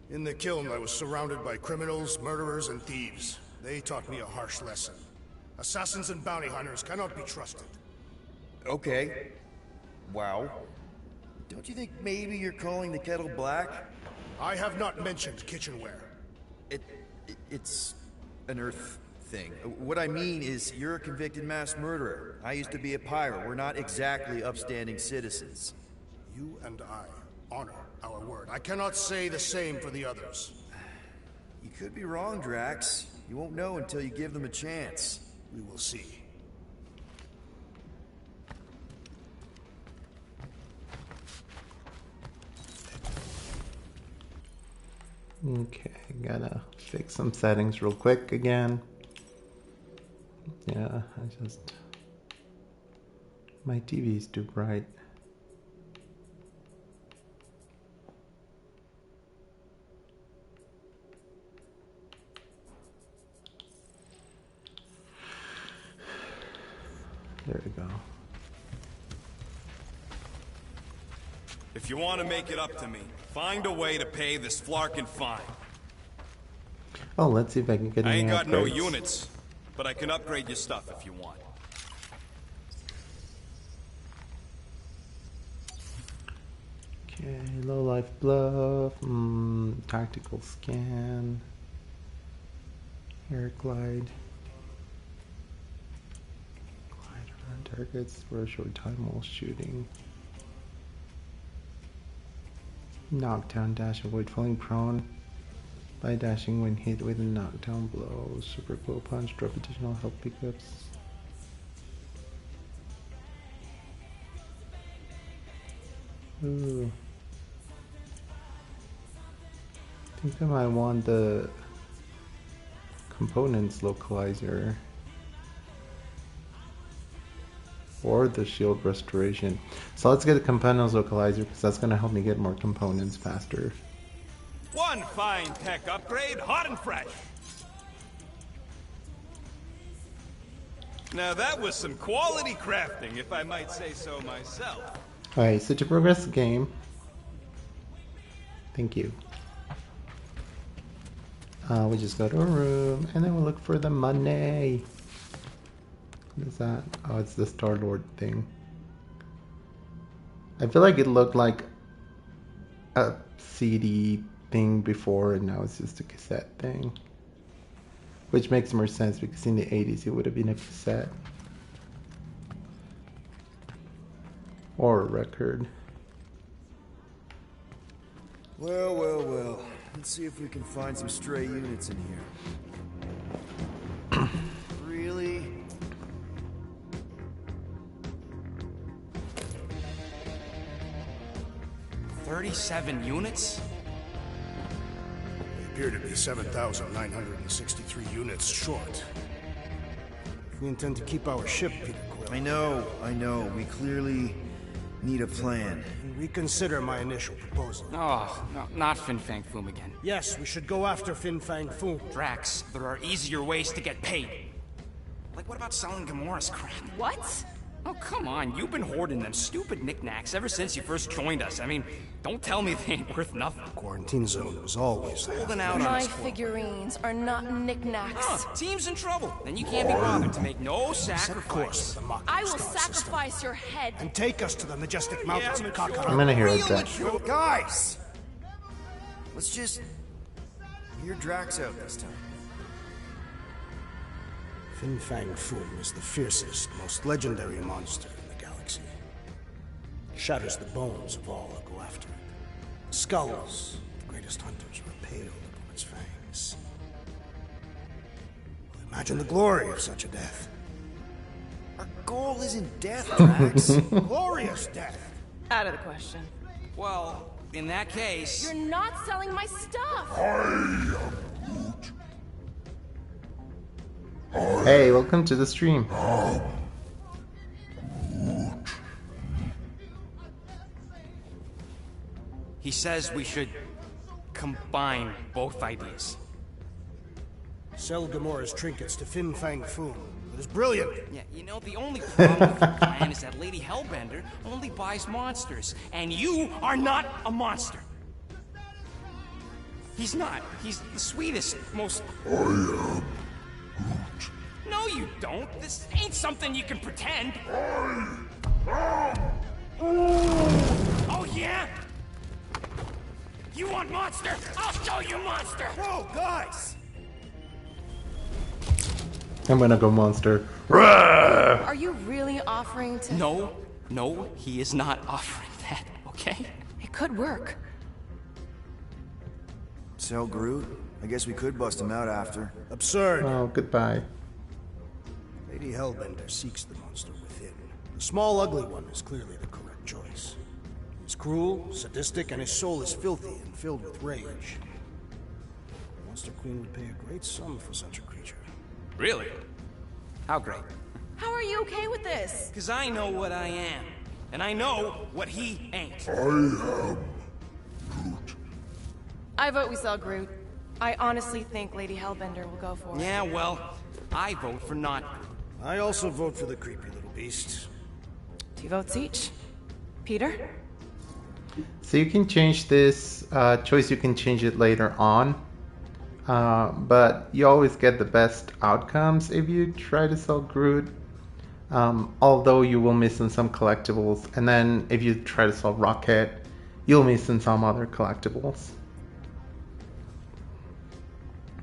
In the kiln, I was surrounded by criminals, murderers, and thieves. They taught me a harsh lesson. Assassins and bounty hunters cannot be trusted. Okay. Wow. Don't you think maybe you're calling the kettle black? I have not mentioned kitchenware. It's an Earth thing. What I mean is, you're a convicted mass murderer. I used to be a pirate. We're not exactly upstanding citizens. You and I honor our word. I cannot say the same for the others. You could be wrong, Drax. You won't know until you give them a chance. We will see. Okay, gotta fix some settings real quick again. Yeah, my TV is too bright. There we go. If you want to make it up to me, find a way to pay this Flarkin fine. Oh, let's see if I can get I any ain't got no upgrades. units, but I can upgrade your stuff if you want. Okay, low life bluff, tactical scan, air glide around targets for a short time while shooting. Knockdown dash, avoid falling prone by dashing when hit with a knockdown blow. Super cool punch, drop additional health pickups. Ooh. I think I might want the components localizer or the shield restoration. So let's get the components localizer because that's going to help me get more components faster. One fine tech upgrade, hot and fresh. Now that was some quality crafting, if I might say so myself. Alright, so to progress the game, thank you. We just go to a room and then we'll look for the money. What is that? Oh, it's the Star-Lord thing. I feel like it looked like a CD thing before and now it's just a cassette thing. Which makes more sense because in the 80s it would have been a cassette. Or a record. Well. Let's see if we can find some stray units in here. 37 units? We appear to be 7,963 units short. If we intend to keep our ship, Peter Quill... I know. We clearly need a plan. Reconsider my initial proposal. Oh, no, not Fin Fang Foom again. Yes, we should go after Fin Fang Foom. Drax, there are easier ways to get paid. Like, what about selling Gamora's crap? What? Oh, come on. You've been hoarding them stupid knickknacks ever since you first joined us. I mean, don't tell me they ain't worth nothing. Quarantine zone was always there. Holding out on My us. figurines are not knickknacks. Oh, team's in trouble. Then you can't be bothered to make no sacrifice. I will sacrifice your head. And take us to the majestic mountains of Kakara. I'm gonna hear a Drax. Well, guys! Let's just hear Drax out this time. Fin Fang Foom is the fiercest, most legendary monster in the galaxy. Shatters the bones of all who go after it. Skulls, the greatest hunters, were impaled upon its fangs. Imagine the glory of such a death. Our goal isn't death, Drax. Glorious death! Out of the question. Well, in that case... You're not selling my stuff! Hey, welcome to the stream. He says we should combine both ideas. Sell Gamora's trinkets to Fin Fang Foom. It is brilliant! Yeah, you know, the only problem with your plan is that Lady Hellbender only buys monsters, and you are not a monster. He's not. He's the sweetest, most... No, you don't. This ain't something you can pretend. Oh, yeah? You want monster? I'll show you monster! Whoa, guys! I'm gonna go monster. Are you really offering to... No, he is not offering that, okay? It could work. Sell Groot? I guess we could bust him out after. Absurd! Oh, goodbye. Lady Hellbender seeks the monster within. The small, ugly one is clearly the correct choice. He's cruel, sadistic, and his soul is filthy and filled with rage. The Monster Queen would pay a great sum for such a creature. Really? How great? How are you okay with this? Because I know what I am. And I know what he ain't. I vote we sell Groot. I honestly think Lady Hellbender will go for it. Yeah, well, I vote for not. I also vote for the creepy little beast. 2 votes each. Peter? So you can change this choice, you can change it later on. But you always get the best outcomes if you try to sell Groot. Although you will miss on some collectibles. And then if you try to sell Rocket, you'll miss on some other collectibles.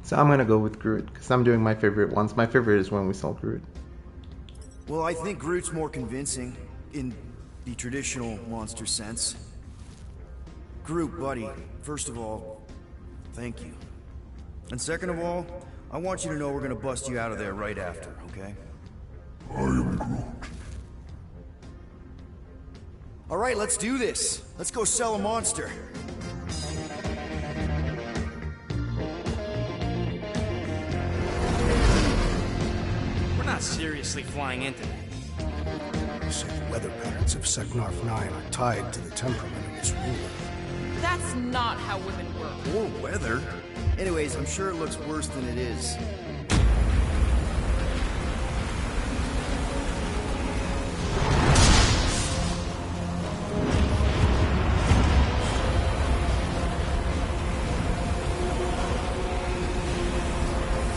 So I'm gonna go with Groot, because I'm doing my favorite ones. My favorite is when we sell Groot. Well, I think Groot's more convincing, in the traditional monster sense. Groot, buddy, first of all, thank you. And second of all, I want you to know we're gonna bust you out of there right after, okay? I am Groot. Alright, let's do this. Let's go sell a monster. We're not seriously flying into that. They say the weather patterns of Seknarf 9 are tied to the temperament of its ruler. That's not how women work. Or weather. Anyways, I'm sure it looks worse than it is.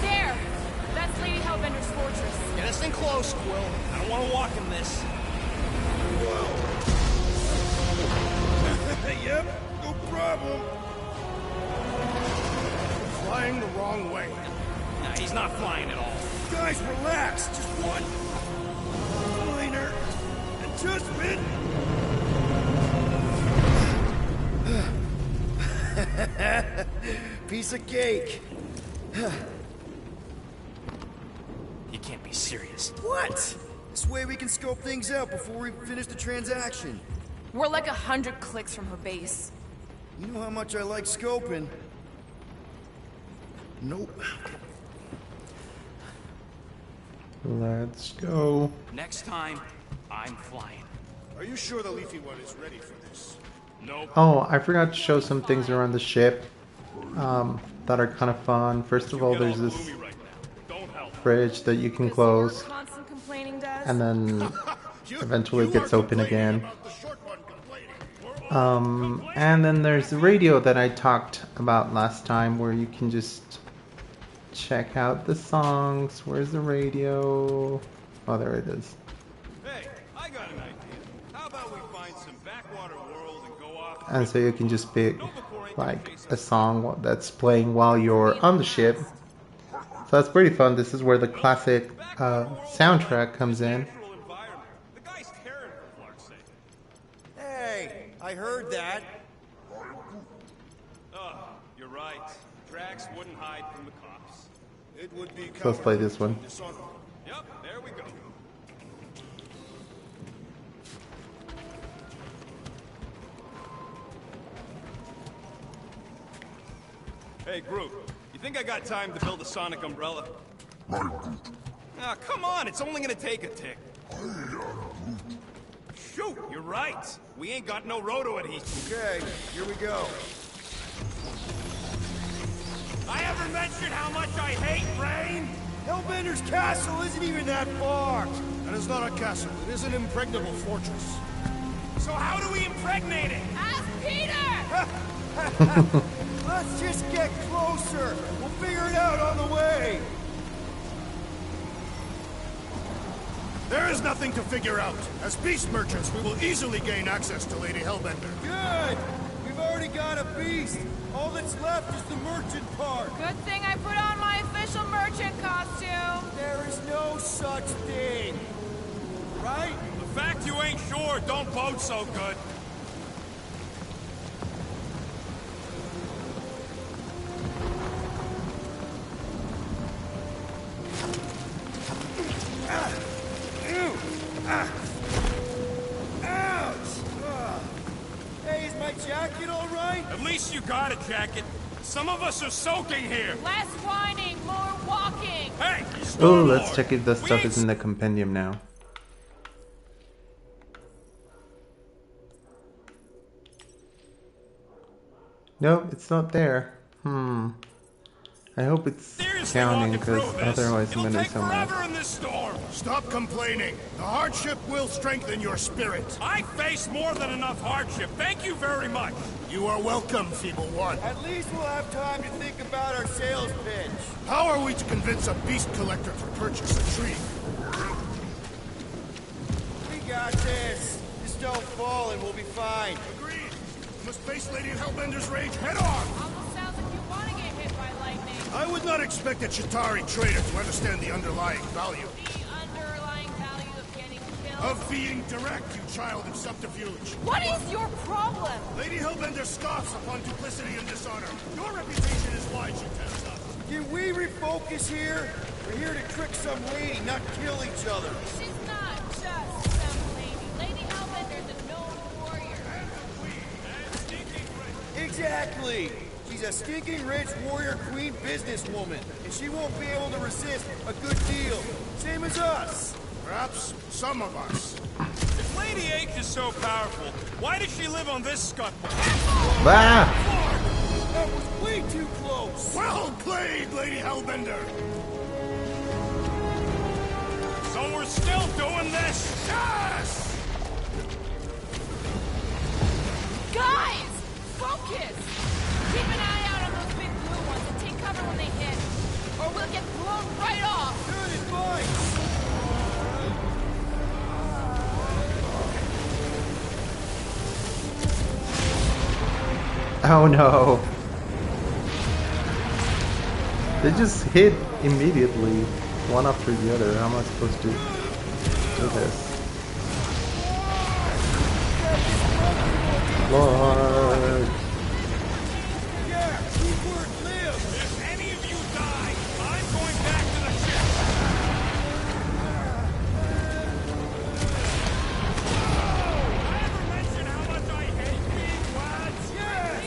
There! That's Lady Hellbender's fortress. Get us in close, Quill. I don't want to walk in this. Yep, no problem. Flying the wrong way. Nah, he's not flying at all. Guys, relax. Just one minor adjustment. Piece of cake. You can't be serious. What? This way we can scope things out before we finish the transaction. We're like 100 clicks from her base. You know how much I like scoping. Nope. Let's go. Next time, I'm flying. Are you sure the Leafy One is ready for this? Nope. Oh, I forgot to show some things around the ship that are kind of fun. First of all, there's this fridge that you can close, and then eventually it gets open again. And then there's the radio that I talked about last time, where you can just check out the songs. Where's the radio? Oh, there it is. Hey, I got an idea. How about we find some backwater world and go off? And so you can just pick like a song that's playing while you're on the ship. So that's pretty fun. This is where the classic soundtrack comes in. The guy's tearing for Clark's sake. Hey, I heard that. Oh, you're right. Drax wouldn't hide from the cops. It would be So let's play this one. Yep, there we go. Hey, Groot, you think I got time to build a sonic umbrella? Ah, come on, it's only gonna take a tick. Shoot, you're right. We ain't got no roto adhesive. Okay, here we go. I ever mentioned how much I hate rain? Hellbender's castle isn't even that far. That is not a castle. It is an impregnable fortress. So how do we impregnate it? Ask Peter! Let's just get closer. We'll figure it out on the way. There is nothing to figure out. As beast merchants, we will easily gain access to Lady Hellbender. Good. We've already got a beast. All that's left is the merchant part. Good thing I put on my official merchant costume. There is no such thing. Right? The fact you ain't sure don't bode so good. Hey, is my jacket all right? At least you got a jacket. Some of us are soaking here. Less whining, more walking. Hey, Oh, let's check if the stuff is in the compendium now. Nope, it's not there. I hope it's counting, because otherwise I'm gonna be so mad. in this storm. Stop complaining. The hardship will strengthen your spirit. I face more than enough hardship. Thank you very much. You are welcome, Feeble One. At least we'll have time to think about our sales pitch. How are we to convince a beast collector to purchase a tree? We got this. Just don't fall and we'll be fine. Agreed. You must face Lady Hellbender's rage head on. Almost sounds like you want to get hit by lightning. I would not expect a Chitauri trader to understand the underlying value. The underlying value of getting killed. Of being direct, you child of subterfuge. What is your problem? Lady Hellbender scoffs upon duplicity and dishonor. Your reputation is why she tests us. Can we refocus here? We're here to trick some lady, not kill each other. She's not just some lady. Lady Hellbender's a known warrior. Exactly. She's a stinking rich warrior queen businesswoman, and she won't be able to resist a good deal. Same as us. Perhaps some of us. If Lady H is so powerful, why does she live on this scuttlebutt? Ah! That was way too close. Well played, Lady Hellbender. So we're still doing this? Yes! Guys! Focus! Keep an eye out on those big blue ones and take cover when they hit. Or we'll get blown right off! Good advice. Oh no. They just hit immediately, one after the other. How am I supposed to do this? Lord. Yeah, keyword live. If any of you die, I'm going back to the ship. I ever mention how much I hate being lads? Yes.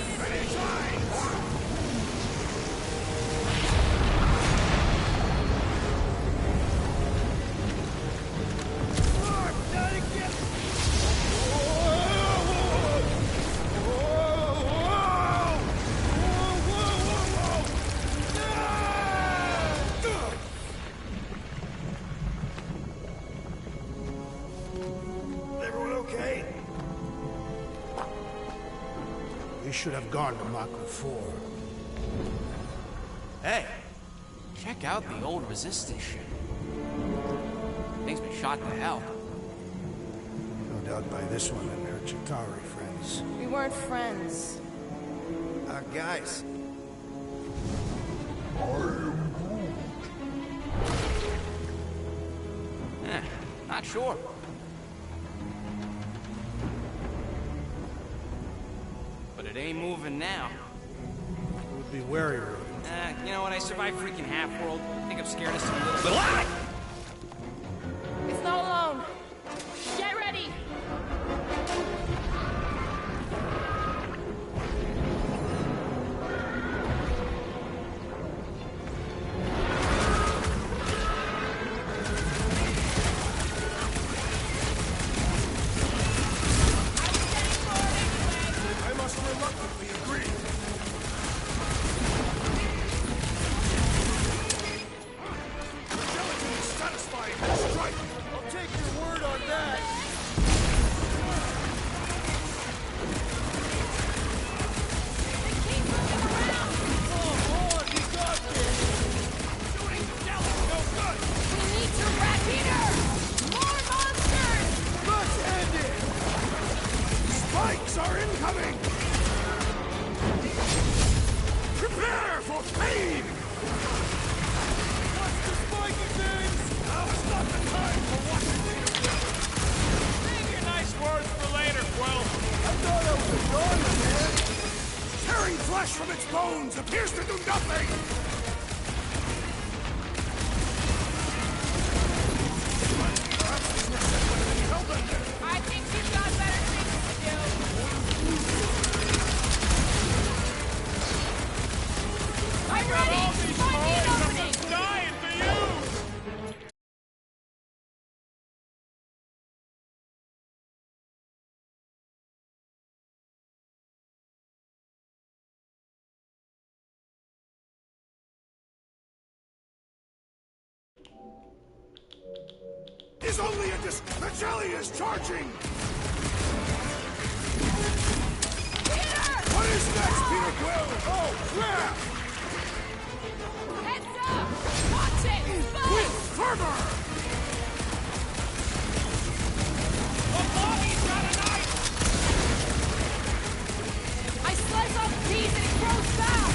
He should have gone to Mach 4. Hey, check out the old Resistance ship. Thing's been shot to hell. No doubt by this one and her Chitauri friends. We weren't friends. Guys. Not sure. But it ain't moving now. Would be wary of it. You know what? I survived freaking Half-World. I think I'm scared of some little... But It's not alone. Get ready! I must reluctantly agree. The gelatin is satisfying the strike. I'll take your word on that. Oh, on, you got this. Shooting gelatin no good. We need to wreck Peter! More monsters! Let's end it. Spikes are incoming. Prepare for pain. What's the spiky things? Now's not the time for watching video. Save your nice words for later, Quill. I thought I was a goner, man. Tearing flesh from its bones appears to do nothing. Perhaps these were sent by Lady Hellbender. I think you've got better things to do. I'm ready! Find me an opening! Dying for you! Is only a The jelly is charging! What is next, Peter Quill? Oh, crap! Heads up! Watch it! With fervor! The body's got a knife! I slice off the piece and it grows back!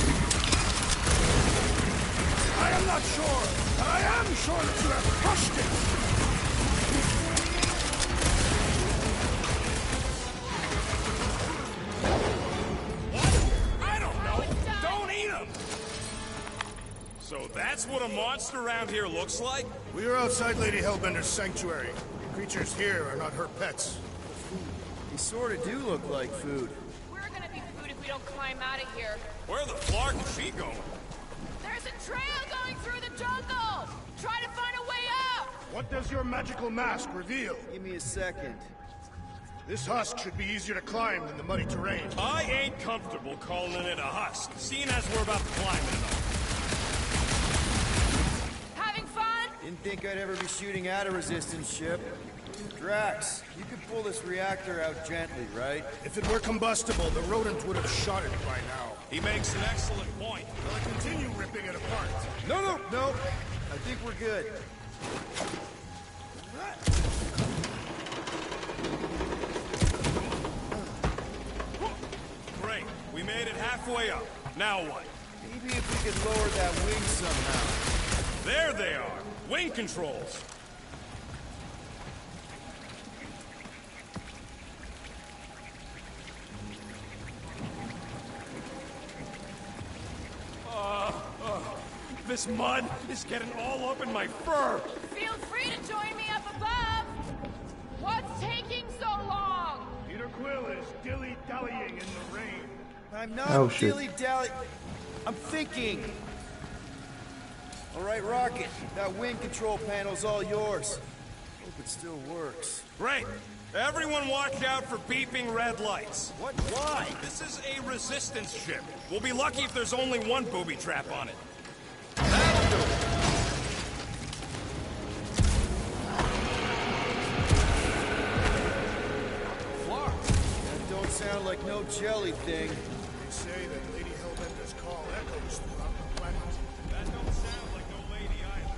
I am not sure, but I am sure that you have crushed it! So that's what a monster around here looks like? We are outside Lady Hellbender's sanctuary. Creatures here are not her pets. They sort of do look like food. We're gonna be food if we don't climb out of here. Where the flark is she going? There's a trail going through the jungle! Try to find a way out! What does your magical mask reveal? Give me a second. This husk should be easier to climb than the muddy terrain. I ain't comfortable calling it a husk, seeing as we're about to climb it. Having fun? Didn't think I'd ever be shooting at a resistance ship. Drax, you could pull this reactor out gently, right? If it were combustible, the rodent would have shot it by now. He makes an excellent point. Will I continue ripping it apart? No. I think we're good. Great. We made it halfway up. Now what? Maybe if we could lower that wing somehow. There they are. Wing controls. This mud is getting all up in my fur. Feel free to join me up above! What's taking so long? Peter Quill is dilly-dallying in the rain. I'm not Oh, shit. dilly-dally. I'm thinking. All right, Rocket. That wing control panel's all yours. Hope it still works. Great. Everyone watch out for beeping red lights. What? Why? This is a resistance ship. We'll be lucky if there's only one booby trap on it. That'll do it. That don't sound like no jelly thing. say that Lady Hellbender's call echoes throughout the planet. That don't sound like no lady either.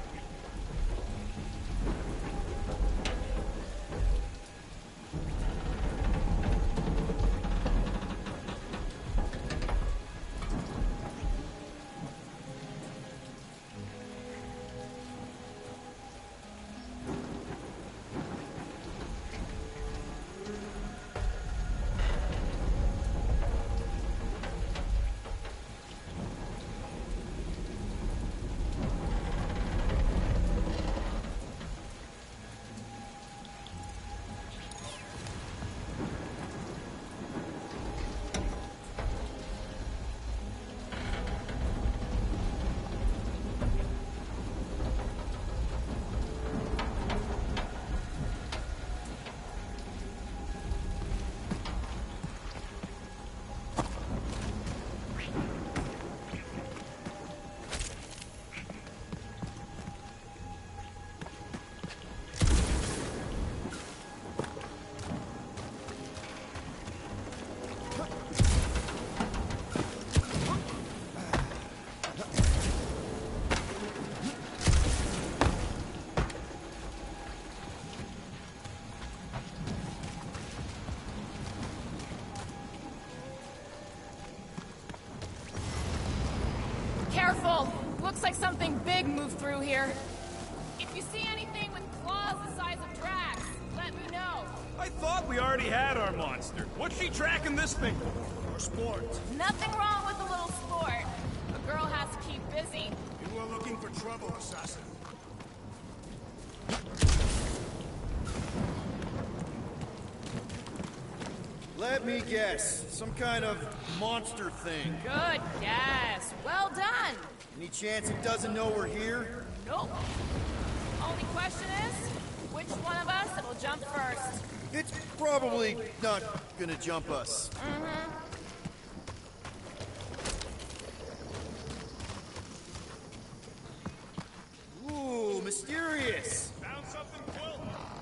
Careful! Looks like something big moved through here. If you see anything with claws the size of Drax, let me know. I thought we already had our monster. What's she tracking this thing for? For sport. Nothing wrong with a little sport. A girl has to keep busy. You are looking for trouble, assassin. Let me guess. Some kind of monster thing. Good guess. Well done. Any chance it doesn't know we're here? Nope. Only question is, which one of us will jump first? It's probably not gonna jump us. Ooh, mysterious. Found something, Quill?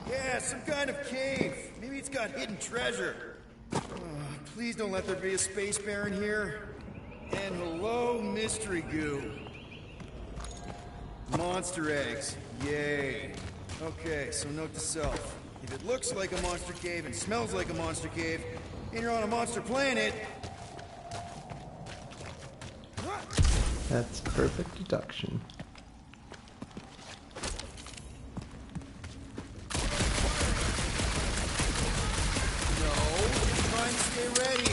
Yeah, some kind of cave. Maybe it's got hidden treasure. Please don't let there be a space baron here. And hello, mystery goo. Monster eggs. Yay. Okay, so note to self. If it looks like a monster cave and smells like a monster cave, and you're on a monster planet... That's perfect deduction. Trying to stay ready.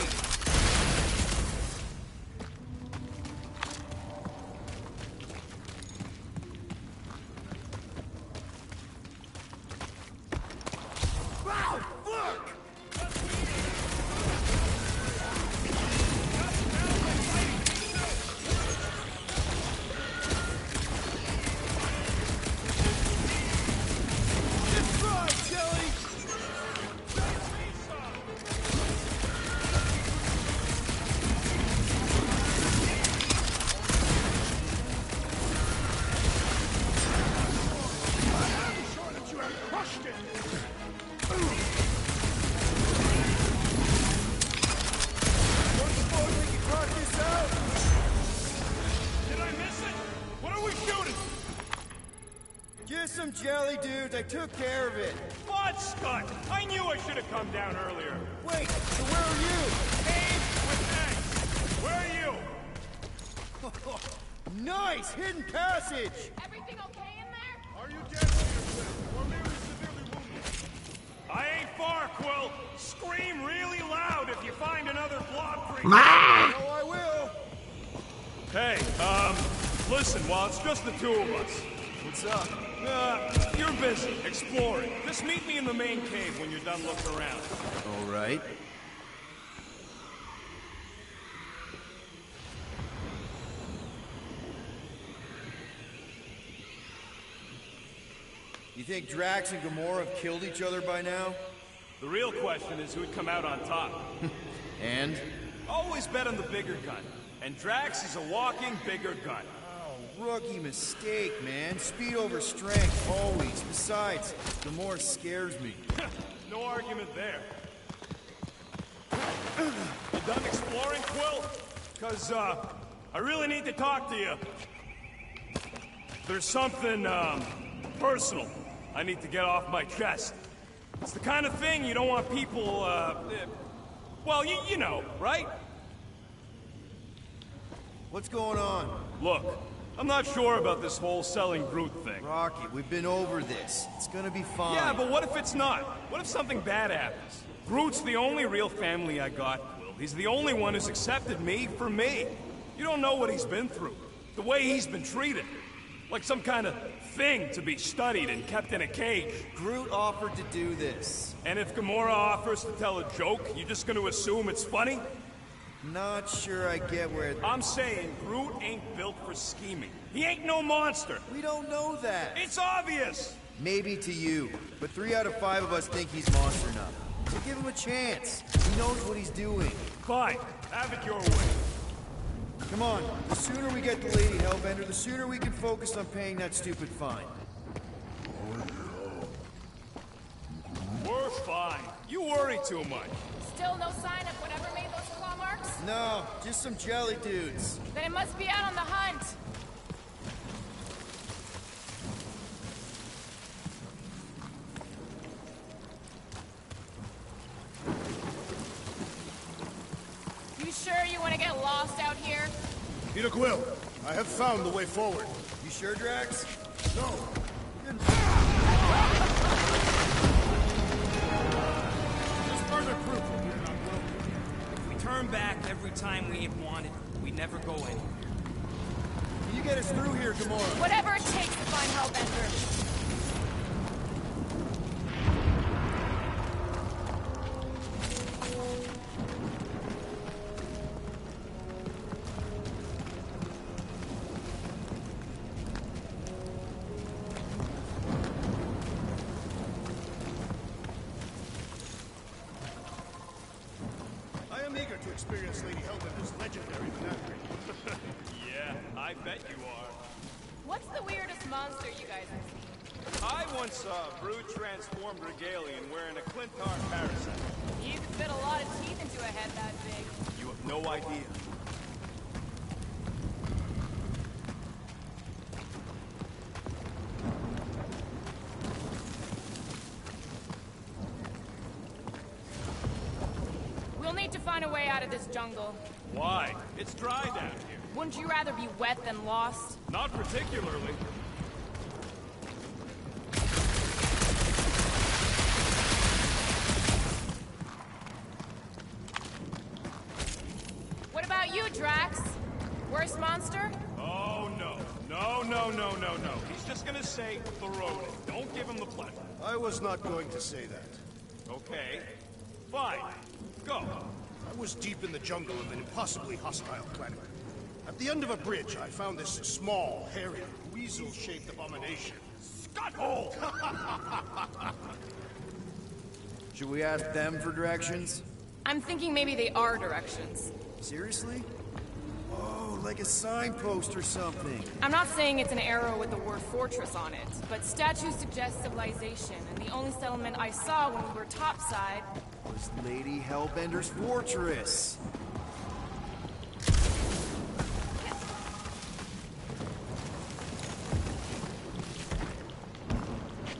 Wow! Look! Just run, Jelly! Just some jelly dudes. I took care of it. Fudge, Scott! I knew I should have come down earlier. Wait, so where are you? Cave with eggs. Where are you? Nice! Hidden passage! Everything okay in there? Are you dead, or merely severely wounded? I ain't far, Quill. Scream really loud if you find another blob creature. No, I will. Hey, listen, while it's just the two of us. What's up? You're busy, exploring. Just meet me in the main cave when you're done looking around. All right. You think Drax and Gamora have killed each other by now? The real question is who'd come out on top. And? Always bet on the bigger gun. And Drax is a walking bigger gun. Rookie mistake, man. Speed over strength, always. Besides, Gamora scares me. No argument there. You done exploring, Quill? 'Cause, I really need to talk to you. There's something, personal I need to get off my chest. It's the kind of thing you don't want people, well, you know, right? What's going on? Look, I'm not sure about this whole selling Groot thing. Rocky, we've been over this. It's gonna be fine. Yeah, but what if it's not? What if something bad happens? Groot's the only real family I got, Will. He's the only one who's accepted me for me. You don't know what he's been through. The way he's been treated. Like some kind of thing to be studied and kept in a cage. Groot offered to do this. And if Gamora offers to tell a joke, you just gonna assume it's funny? Not sure I get where... I'm saying Groot ain't built for scheming. He ain't no monster. We don't know that. It's obvious. Maybe to you, but 3 out of 5 of us think he's monster enough. So give him a chance. He knows what he's doing. Fine. Have it your way. Come on. The sooner we get the Lady Hellbender, the sooner we can focus on paying that stupid fine. We're fine. You worry too much. Still no sign of whatever made those claw marks? No, just some jelly dudes. Then it must be out on the hunt. You sure you want to get lost out here? Peter Quill, I have found the way forward. You sure, Drax? No. Just further proof that we're not broken. If we turn back every time we ain't wanted, we never go anywhere. Can you get us through here, Gamora? Whatever it takes to find Hellbender. Experience Lady Hellbender's legendary menagerie. Yeah, I bet you are. What's the weirdest monster you guys have seen? I once saw a brood transformed Regalian wearing a Clintar parasite. You could fit a lot of teeth into a head that big. You have no idea. We'll need to find a way out of this jungle. Why? It's dry down here. Wouldn't you rather be wet than lost? Not particularly. What about you, Drax? Worst monster? Oh, no. No. He's just gonna say, throw it. Don't give him the pleasure. I was not going to say that. Okay. Fine. Go. I was deep in the jungle of an impossibly hostile planet. At the end of a bridge, I found this small, hairy, weasel-shaped abomination. Scutthole! Should we ask them for directions? I'm thinking maybe they are directions. Seriously? Oh, like a signpost or something. I'm not saying it's an arrow with the word fortress on it, but statues suggest civilization, and the only settlement I saw when we were topside was Lady Hellbender's fortress.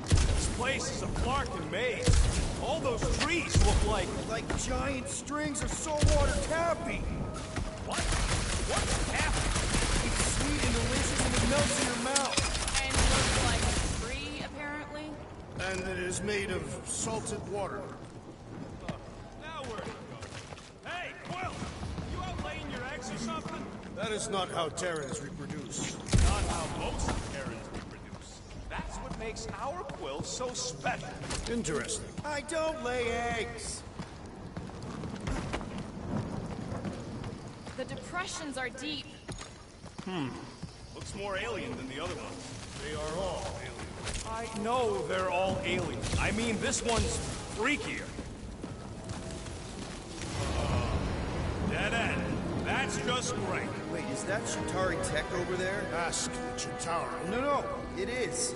This place is a Flarkin maze. All those trees look like giant strings of saltwater taffy. What? What's happening? It's sweet and delicious and it melts in your mouth. and looks like a tree, apparently. And it is made of salted water. Now where'd it go? Hey, Quill! You out laying your eggs or something? That is not how Terrans reproduce. Not how most Terrans reproduce. That's what makes our Quill so special. Interesting. I don't lay eggs. The depressions are deep. Looks more alien than the other ones. They are all alien. I know they're all alien. I mean, this one's freakier. Dead end. That's just great. Wait, is that Chitauri tech over there? Ask Chitauri. No, it is.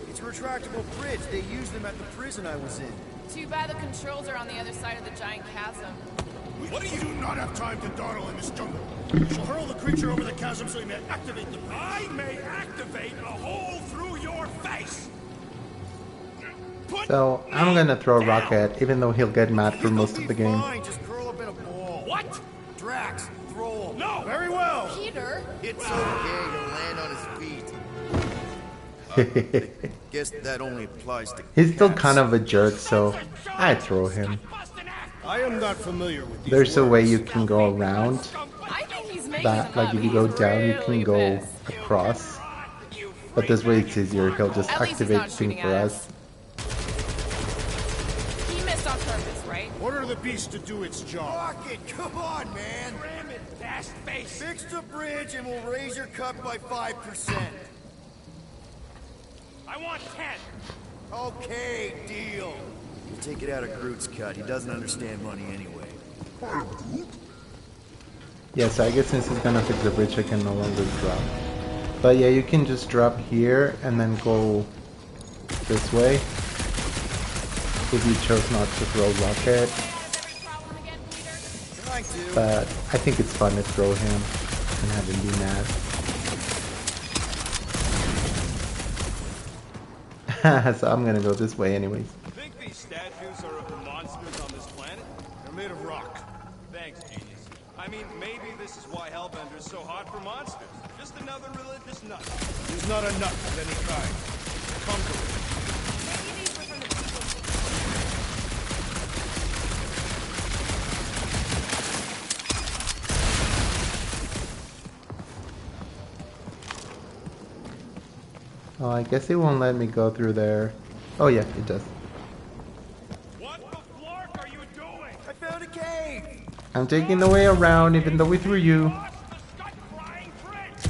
It's a retractable bridge. They used them at the prison I was in. Too bad the controls are on the other side of the giant chasm. What do you do not have time to dawdle in this jungle? You shall hurl the creature over the chasm so you may activate the... I may activate a hole through your face! So I'm gonna throw a rocket, even though he'll get mad for most of the game. Fine, just curl up in a ball. What? Drax, throw him. No! Very well. Peter! It's okay, he'll land on his feet. Guess that only applies to He's still cats. kind of a jerk, so I throw him. I am not familiar with these There's a way words. you can go around I think he's making that, them like up. if you go He's down, you really can go pissed. across. But this way it's easier. He'll just At least he's activate not thing shooting for at us. He missed on purpose, right? Order the beast to do its job. Rocket, come on, man. Ram it, fast face! Fix the bridge and we'll raise your cut by 5%. I want 10! Okay, deal. You take it out of Groot's cut. He doesn't understand money anyway. Yeah, so I guess since he's gonna fix the bridge, I can no longer drop. But yeah, you can just drop here and then go this way. If you chose not to throw rocket. Trying to. But I think it's fun to throw him and have him be mad. So I'm gonna go this way anyways. Think these statues are of the monsters on this planet? They're made of rock. Thanks, genius. I mean, maybe this is why Hellbender's so hot for monsters. Just another religious nut. He's not a nut of any kind. Come to it. Maybe these were from the people. Oh, I guess it won't let me go through there. Oh yeah, it does. What the flark are you doing? I found a cave. I'm taking the way around even though we threw you. Cross the scut-crying prince!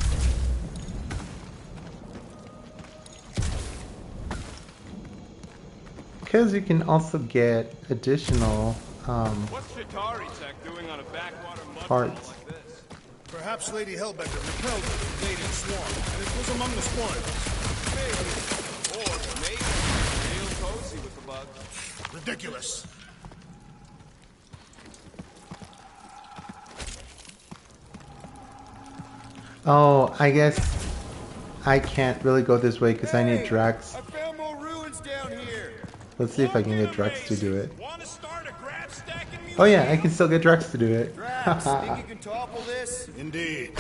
Because you can also get additional What's Shatari Tech doing on a backwater mud parts. like this? Perhaps Lady Hellbender repelled the invading swarm, and it was among the spoils. Maybe. Or maybe real cozy with the bug. Ridiculous. Oh, I guess I can't really go this way because I need Drax. I found more ruins down here. Let's see if I can get Drax to do it. Wanna start a grab stacking music? Oh yeah, I can still get Drax to do it. Drax, think you can topple this? Indeed.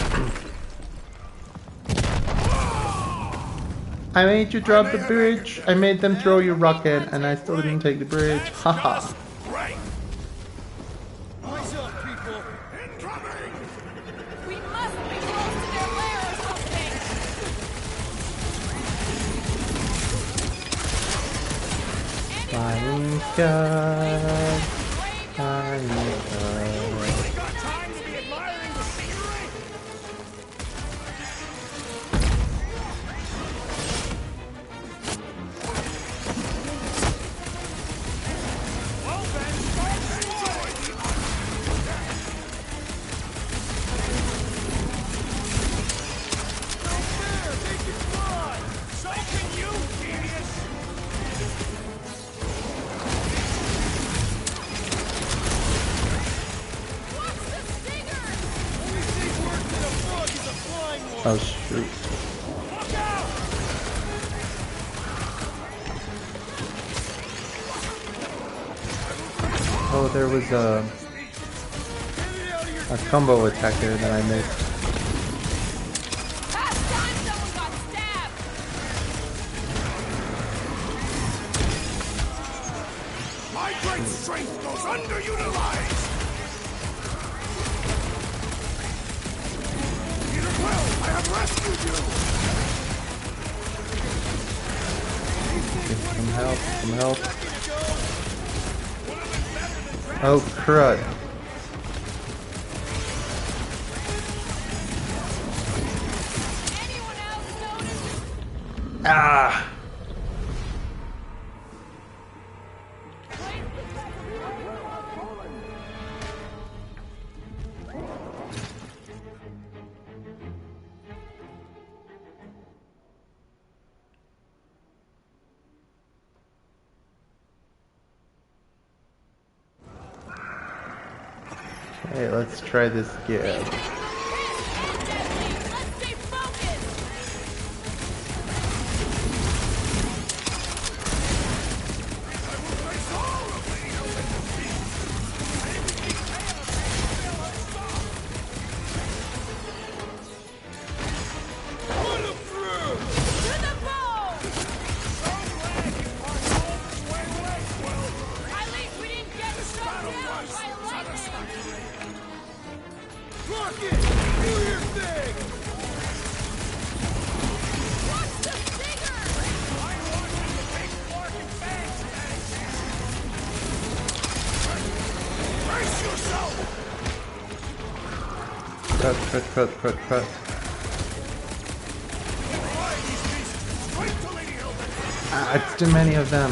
I made you drop the bridge. I made them throw your rocket and I still didn't take the bridge. Haha. Right. Eyes up, people. Incoming. We must be close to their lair or something! Flying sky. Flying sky. Really got time to be admiring the scenery? Well then, start destroying! Right there, they can fly! So can you, genius! What's the stinger? Only safe word to the frog is a flying one. Oh shoot. Look out! Oh, there was a combo attack there that I missed. Last time someone got stabbed! My great strength goes underutilized. Peter Quill, I have rescued you. Some help, some help. Oh crud. Anyone else notice? Ah! Hey, let's try this again. Cut. Ah, it's too many of them.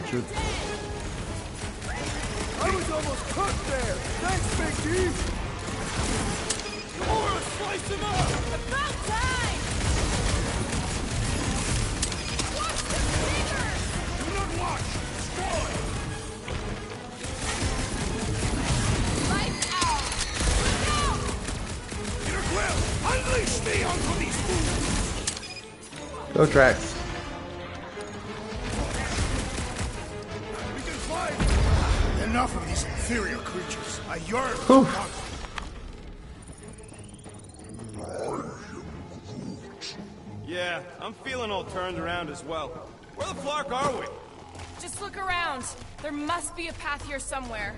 Shoot. I was almost cooked there! Thanks, Big D! Gamora, slice him up! About time! Watch the fingers! Do not watch! Destroy! Lights out! Look out! Peter Quill, unleash me onto these fools! Go, Drax. Enough of these inferior creatures. I yearn Whew. for conquest. Yeah, I'm feeling all turned around as well. Where the flark are we? Just look around. There must be a path here somewhere.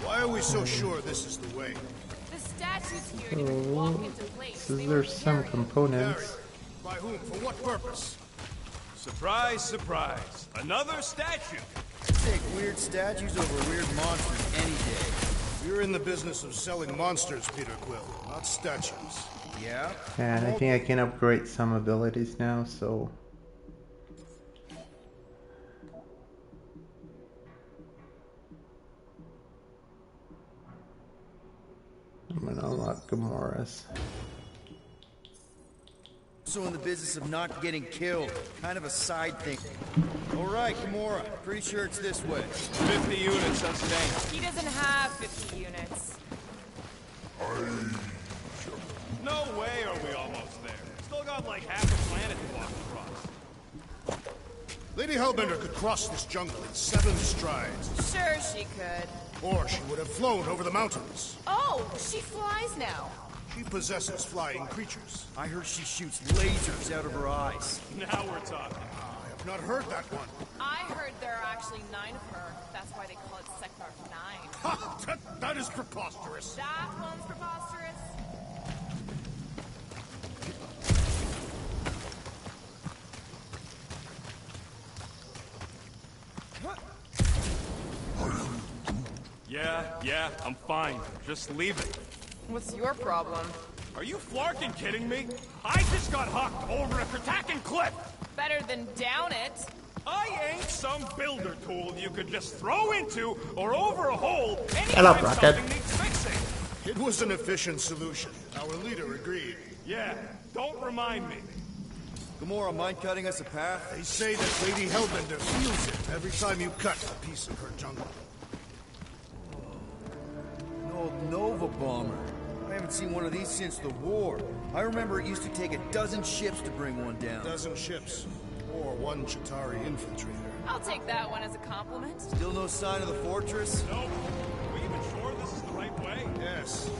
Why are we so sure this is the way? The statues here didn't walk into place. So They there's were some carried. components. By whom? For what purpose? Surprise, surprise. Another statue. Take weird statues over weird monsters any day. You're in the business of selling monsters, Peter Quill, not statues. Yeah? And I think I can upgrade some abilities now, so... I'm gonna unlock Gamora's. Also in the business of not getting killed. Kind of a side thing. Alright, Gamora. Pretty sure it's this way. 50 units sustained. He doesn't have 50 units. No way are we almost there. Still got like half a planet to walk across. Lady Hellbender could cross this jungle in 7 strides. Sure she could. Or she would have flown over the mountains. Oh, she flies now. She possesses flying creatures. I heard she shoots lasers out of her eyes. Now we're talking. I have not heard that one. I heard there are actually 9 of her. That's why they call it Seknarf 9. Ha! That is preposterous. That one's preposterous. Yeah, I'm fine. Just leave it. What's your problem? Are you flarking kidding me? I just got hucked over a Kratakan cliff! Better than down it. I ain't some builder tool you could just throw into or over a hole Hello, anytime Rocket. something needs fixing. It was an efficient solution. Our leader agreed. Yeah, don't remind me. Gamora, mind cutting us a path? They say that Lady Hellbender feels it every time you cut a piece of her jungle. An old Nova bomber. I haven't seen one of these since the war. I remember it used to take a dozen ships to bring one down. A dozen ships. Or 1 Chitauri infiltrator. I'll take that one as a compliment. Still no sign of the fortress? Nope. Are we even sure this is the right way? Yes.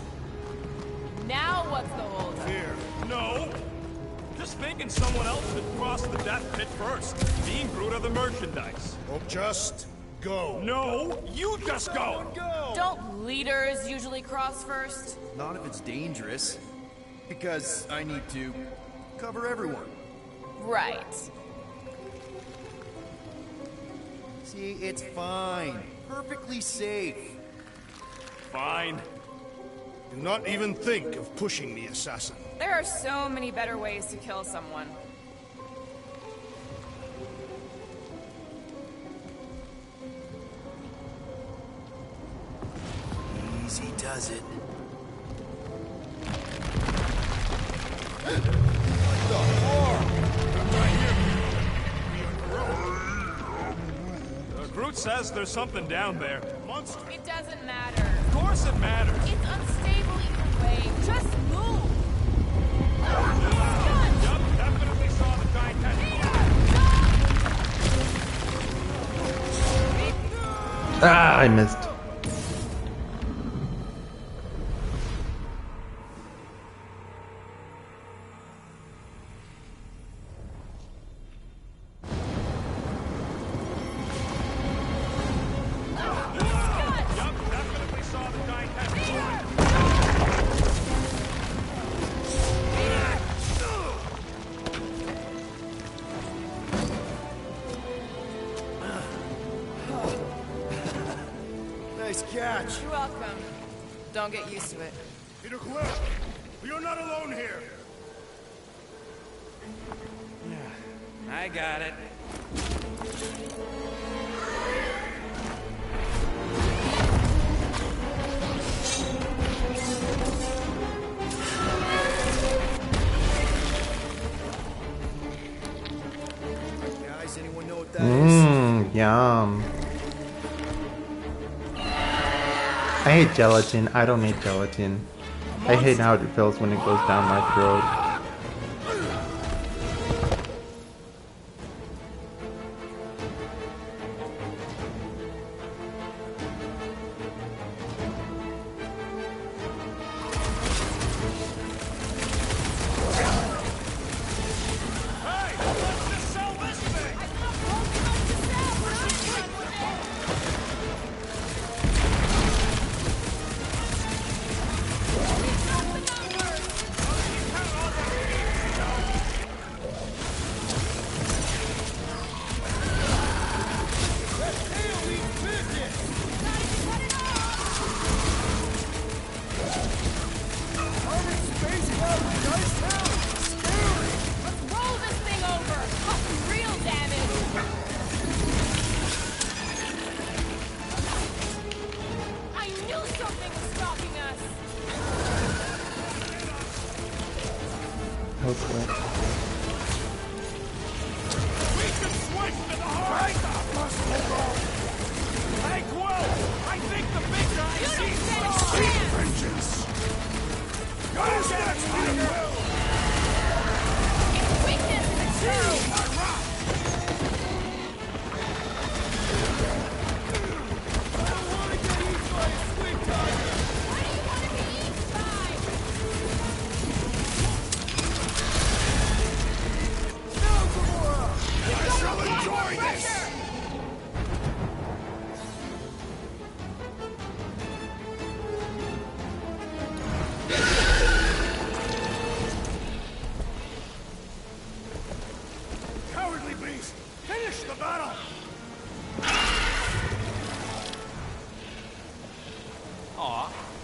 Now what's the hold? Fear. No. Just thinking someone else should cross the death pit first. Being Groot of the merchandise. Oh, just go. No, you just go. Don't leaders usually cross first? Not if it's dangerous. Because I need to cover everyone. Right. See, it's fine. Perfectly safe. Fine. Do not even think of pushing me, assassin. There are so many better ways to kill someone. Easy does it. Groot says there's something down there. Monster! It doesn't matter. Of course it matters. It's unstable either way. Just move. Yup, definitely saw the giant Ah, I missed. Nice catch. You're welcome. Don't get used to it. Peter Quill, you're not alone here. I got it. Guys, anyone know what that is? Yum. I hate gelatin. I don't eat gelatin. I hate how it feels when it goes down my throat.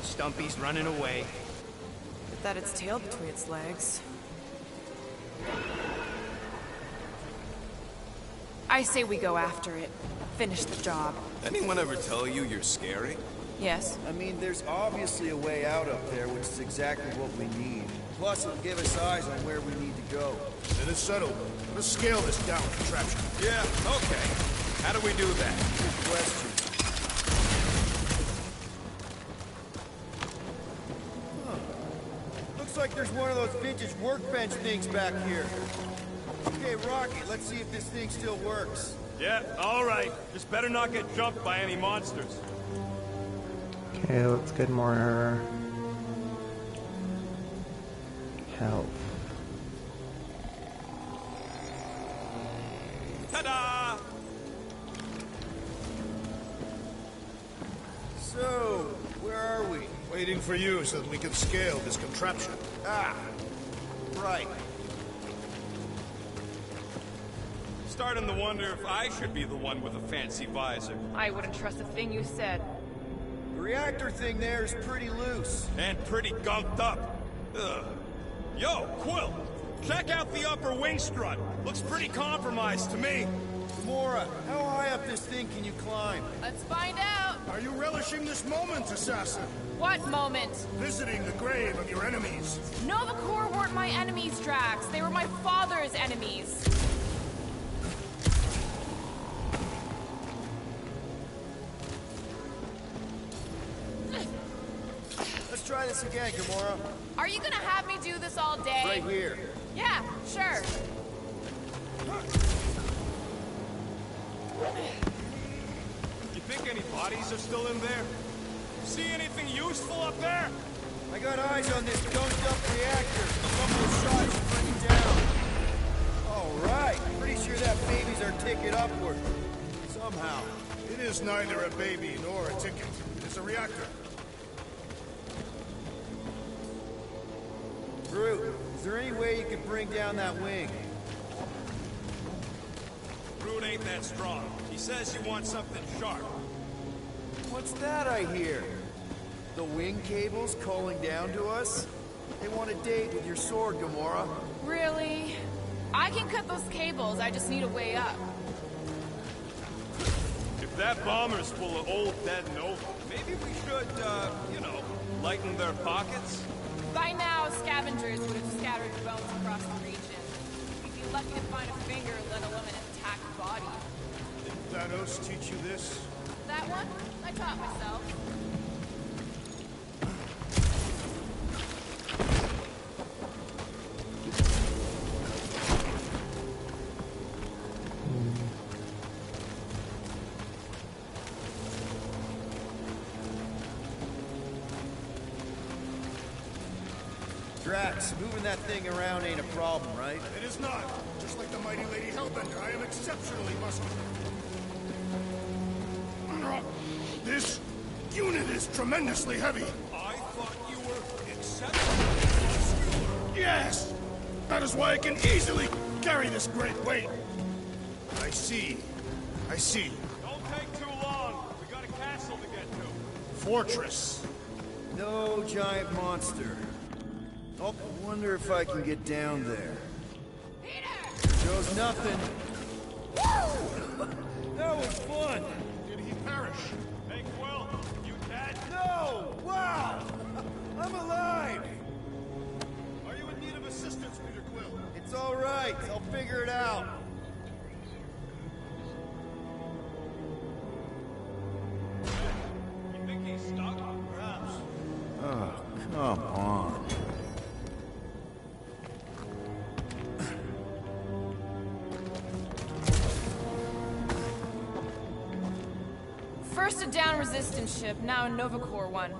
Stumpy's running away. Get that its tail between its legs. I say we go after it. Finish the job. Anyone ever tell you you're scary? Yes. I mean, there's obviously a way out up there, which is exactly what we need. Plus, it'll give us eyes on where we need to go. Then it's settled. Let's scale this down contraption. Yeah, okay. How do we do that? Good question. Looks like there's one of those vintage workbench things back here. Okay, Rocky, let's see if this thing still works. Yeah, all right. Just better not get jumped by any monsters. Okay, let's get more health. Ta-da! So, where are we? Waiting for you so that we can scale this contraption. Ah, right. starting to wonder if I should be the one with a fancy visor. I wouldn't trust a thing you said. The reactor thing there is pretty loose. And pretty gunked up. Ugh. Yo, Quill! Check out the upper wing strut. Looks pretty compromised to me. Gamora, how high up this thing can you climb? Let's find out. Are you relishing this moment, assassin? What moment? Visiting the grave of your enemies. Novacorps weren't my enemies, Drax. They were my father's enemies. Let's try this again, Gamora. Are you gonna have me do this all day? Right here. Yeah, sure. You think any bodies are still in there? See anything useful up there? I got eyes on this gunked up reactor. A couple of shots to bring it down. All right. Pretty sure that baby's our ticket upward. Somehow. It is neither a baby nor a ticket. It is a reactor. Groot, is there any way you could bring down that wing? Groot ain't that strong. He says you want something sharp. What's that I hear? The wing cables calling down to us? They want a date with your sword, Gamora. Really? I can cut those cables, I just need a way up. If that bomber's full of old dead Nova, maybe we should, you know, lighten their pockets? By now, scavengers would have scattered bones across the region. We'd be lucky to find a finger, let alone an intact body. Did Thanos teach you this? That one? I taught myself. Drax, moving that thing around ain't a problem, right? It is not. Just like the mighty Lady Hellbender, I am exceptionally muscular. This unit is tremendously heavy. I thought you were exceptionally muscular. Yes! That is why I can easily carry this great weight. I see. I see. Don't take too long. We got a castle to get to. Fortress. No giant monster. Oh, I wonder if I can get down there. Peter! There goes nothing. Woo! That was fun. Did he perish? Hey, Quill, you dead? No! Wow! I'm alive! Are you in need of assistance, Peter Quill? It's all right. I'll figure it out. You think he's stuck? Perhaps. Oh, come on. First a down resistance ship, now a Novacorps one.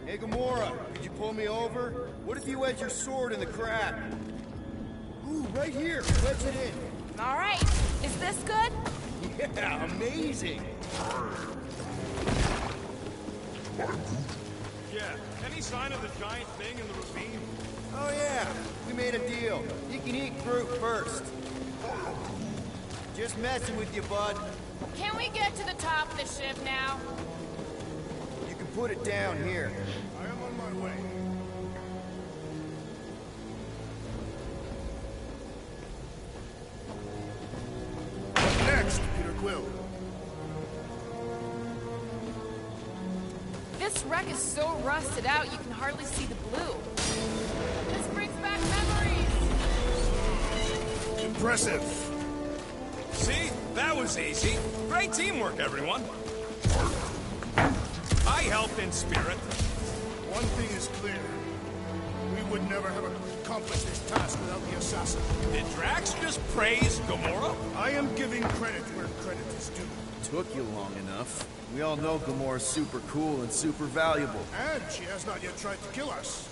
Hey, Gamora, could you pull me over? What if you wedge your sword in the crack? Ooh, right here. Wedge it in. All right. Is this good? Yeah, amazing. Yeah. Any sign of the giant thing in the ravine? Oh, yeah. We made a deal. You can eat Groot first. Just messing with you, bud. Can we get to the top of the ship now? You can put it down here. I am on my way. What next, Peter Quill? This wreck is so rusted out you can hardly see the blue. This brings back memories! Impressive. See? That was easy. Great teamwork, everyone. I helped in spirit. One thing is clear. We would never have accomplished this task without the assassin. Did Drax just praise Gamora? I am giving credit where credit is due. Took you long enough. We all know Gamora's super cool and super valuable. And she has not yet tried to kill us.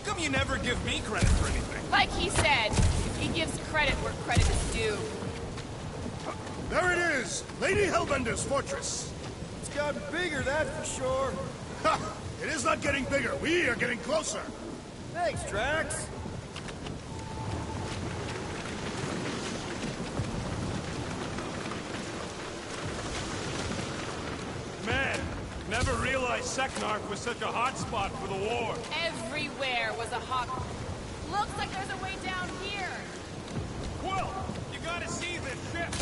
come you never give me credit for anything? Like he said, he gives credit where credit is due. There it is! Lady Hellbender's fortress! It's gotten bigger, that's for sure. Ha! It is not getting bigger. We are getting closer. Thanks, Drax. Man, never realized Seknarf was such a hot spot for the war. Everywhere was a hot... Looks like there's a way down here. Quill, you gotta see this ship.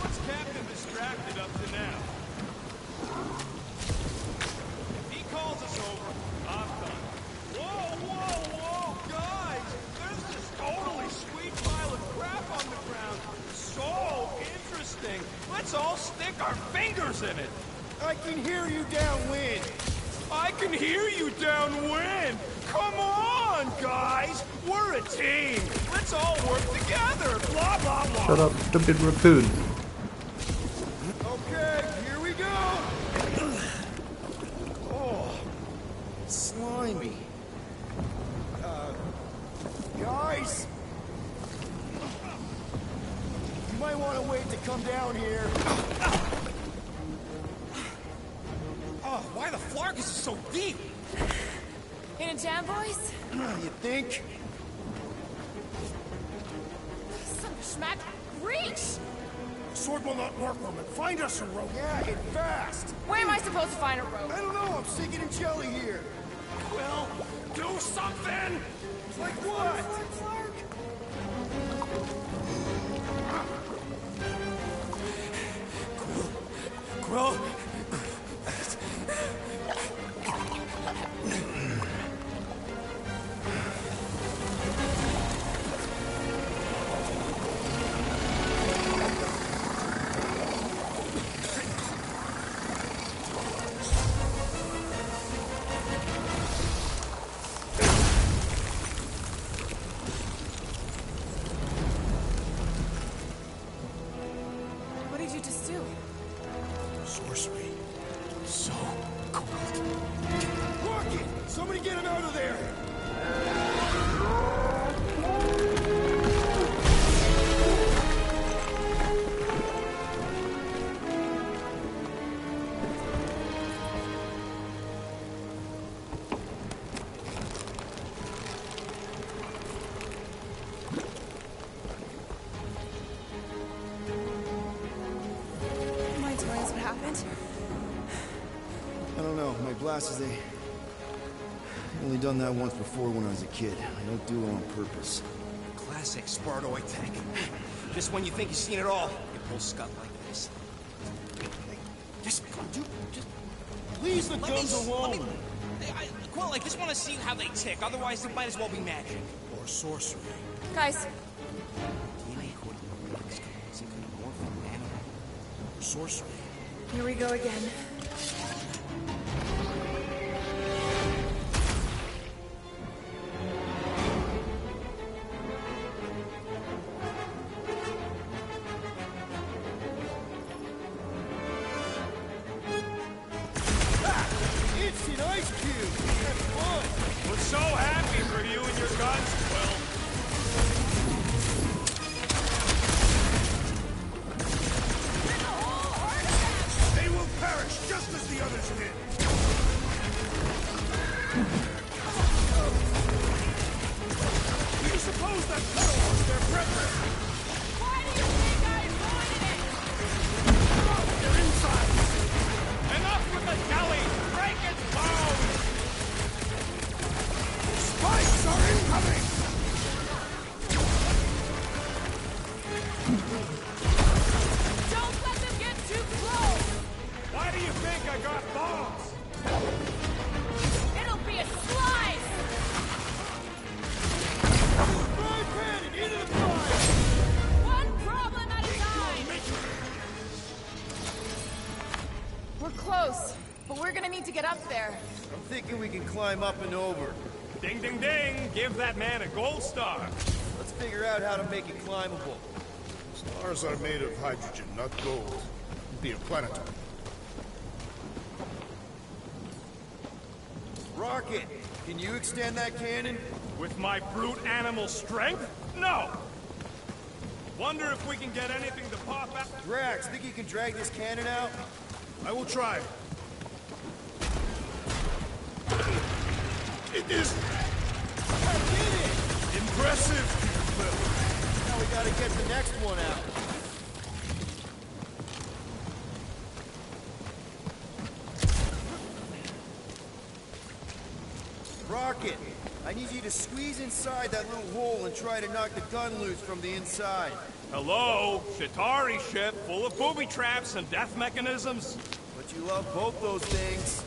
What's Captain distracted up to now? If he calls us over, I'm done. Whoa, guys! There's this totally sweet pile of crap on the ground. So interesting. Let's all stick our fingers in it. I can hear you downwind. I can hear you downwind. Come on, guys. We're a team. Let's all work together. Blah, blah, blah. Shut up, stupid raccoon. Okay, here we go. Oh, slimy. Guys. You might want to wait to come down here. Oh, why the Flarkus is so deep? In a jam, boys? You think? Son of a schmack, reach! Sword will not work, woman. Find us a rope. Yeah, and fast. Where am I supposed to find a rope? I don't know. I'm sinking in jelly here. Well, do something. Like what? Quill? What did you just do? Sorcery. So cold. Rocket! Somebody get him out of there! Mind telling us what happened? I don't know. My glasses, they... I've only done that once before when I was a kid. I don't do it on purpose. Classic Spartoid tech. Just when you think you've seen it all, you pull scut like this. Just Leave the guns alone! Quill, I just want to see how they tick. Otherwise, it might as well be magic. Or sorcery. Guys, DNA coding relics could be some kind of morphing animal. Or sorcery. here we go again. Instant ice cube! That's fun! We're so happy for you and your guns, Quill. They will perish just as the others did. Do you suppose that tunnel was their brethren? Why do you think I avoided it? They're inside! Enough with the jelly. Break its bones. Spikes are incoming! Don't let them get too close! Why do you think I got bombs? It'll be a slice! Fry pan and into the fire! One problem at a time! We're close, but we're gonna need to get up there. I'm thinking we can climb up and over. Ding, ding, ding. Give that man a gold star. Let's figure out how to make it climbable. Stars are made of hydrogen, not gold. It'd be a planetary. Rocket, can you extend that cannon? With my brute animal strength? No! Wonder if we can get anything to pop out. Drax, think you can drag this cannon out? I will try. It is... I did it! impressive, Peter Quill. Now we gotta get the next one out. Rocket, I need you to squeeze inside that little hole and try to knock the gun loose from the inside. Hello? Shatari ship full of booby traps and death mechanisms? But you love both those things.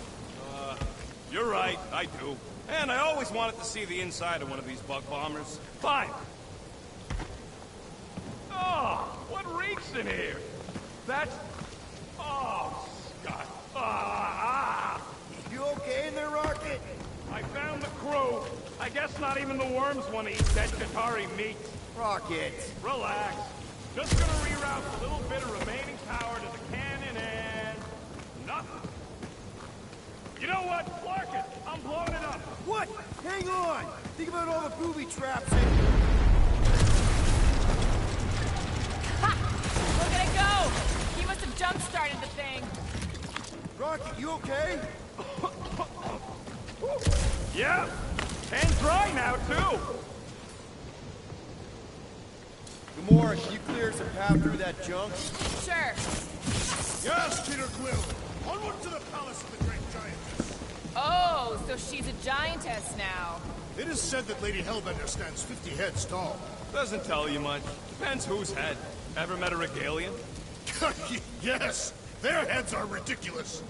You're right, I do. And I always wanted to see the inside of one of these bug bombers. Fine. Oh, what reeks in here? That's... Oh, Scott. You okay in there, Rocket? I found the crew. I guess not even the worms want to eat dead Shatari meat. Rocket. Relax. Just gonna reroute a little bit of remaining power to the cannon and... nothing. You know what? Clark it. I'm blowing it up. What? Hang on. Think about all the booby traps and... Ha! Look at it go! He must have jump-started the thing. Rocket, you okay? Yeah. And dry now, too. Gamora, can you clear some path through that junk? Sure. Yes, Peter Quill. Onward to the palace of the great giantess. Oh, so she's a giantess now. It is said that Lady Hellbender stands 50 heads tall. Doesn't tell you much. Depends whose head. Ever met a regalian? Yes, their heads are ridiculous.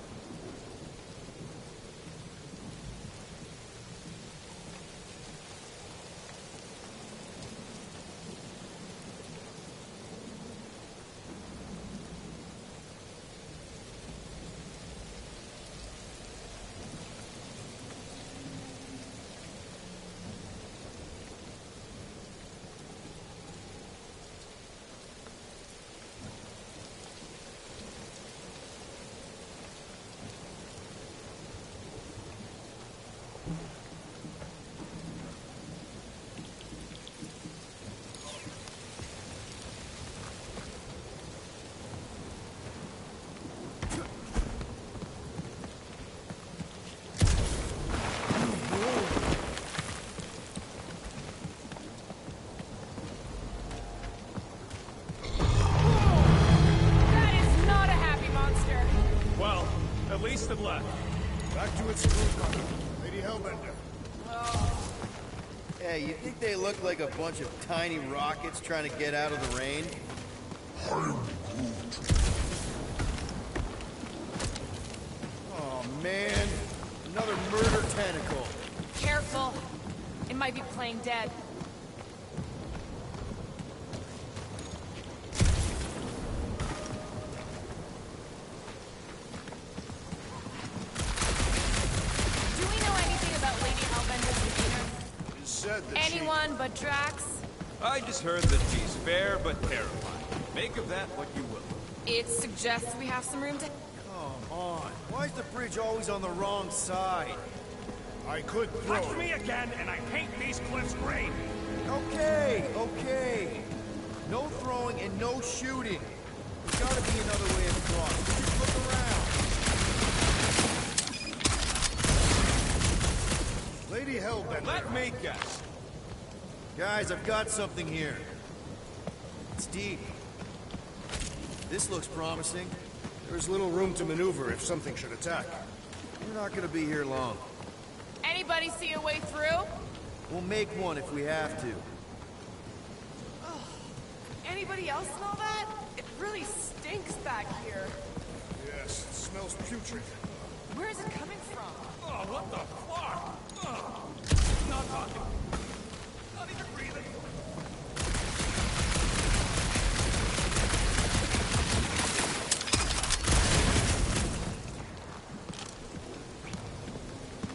Left. Back to its root, Doctor. Lady Hellbender. Hey, you think they look like a bunch of tiny rockets trying to get out of the rain? Oh, man. Another murder tentacle. Careful. It might be playing dead. Anyone but Drax? I just heard that she's fair but terrifying. Make of that what you will. It suggests we have some room to... Come on. Why is the bridge always on the wrong side? I could throw Touch me again and I paint these cliffs green. Okay, okay. No throwing and no shooting. There's gotta be another way across. Just look around. Lady Hellbender. Let me guess. Guys, I've got something here. It's deep. This looks promising. There's little room to maneuver if something should attack. We're not gonna be here long. Anybody see a way through? We'll make one if we have to. Anybody else smell that? It really stinks back here. Yes, it smells putrid. Where is it coming from? Oh, what the fuck? Oh. Not talking. Not even breathing.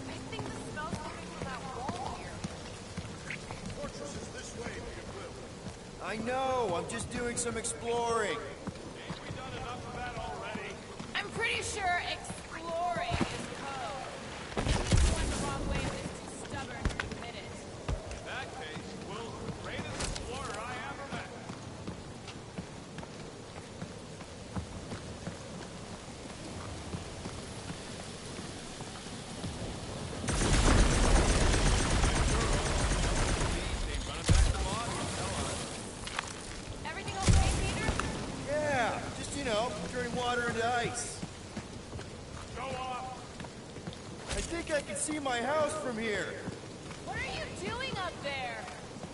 I think the smell's coming from that wall here. Fortress is this way, Peter Quill. I know, I'm just doing some exploring. Ain't we done enough of that already? I'm pretty sure exploring is code. You went the wrong turning water into ice. Go off! I think I can see my house from here. What are you doing up there?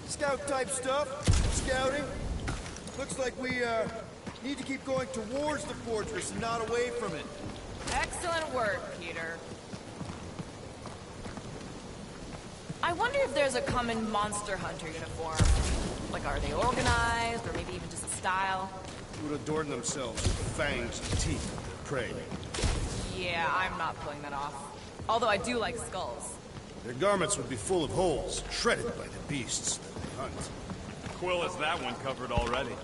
Scout-type stuff. Scouting. Looks like we, need to keep going towards the fortress and not away from it. Excellent work, Peter. I wonder if there's a common monster hunter uniform. Like, are they organized, or maybe even just a style? Would adorn themselves with fangs and teeth of their prey. Yeah, I'm not pulling that off. Although I do like skulls. Their garments would be full of holes, shredded by the beasts that they hunt. Quill has that one covered already.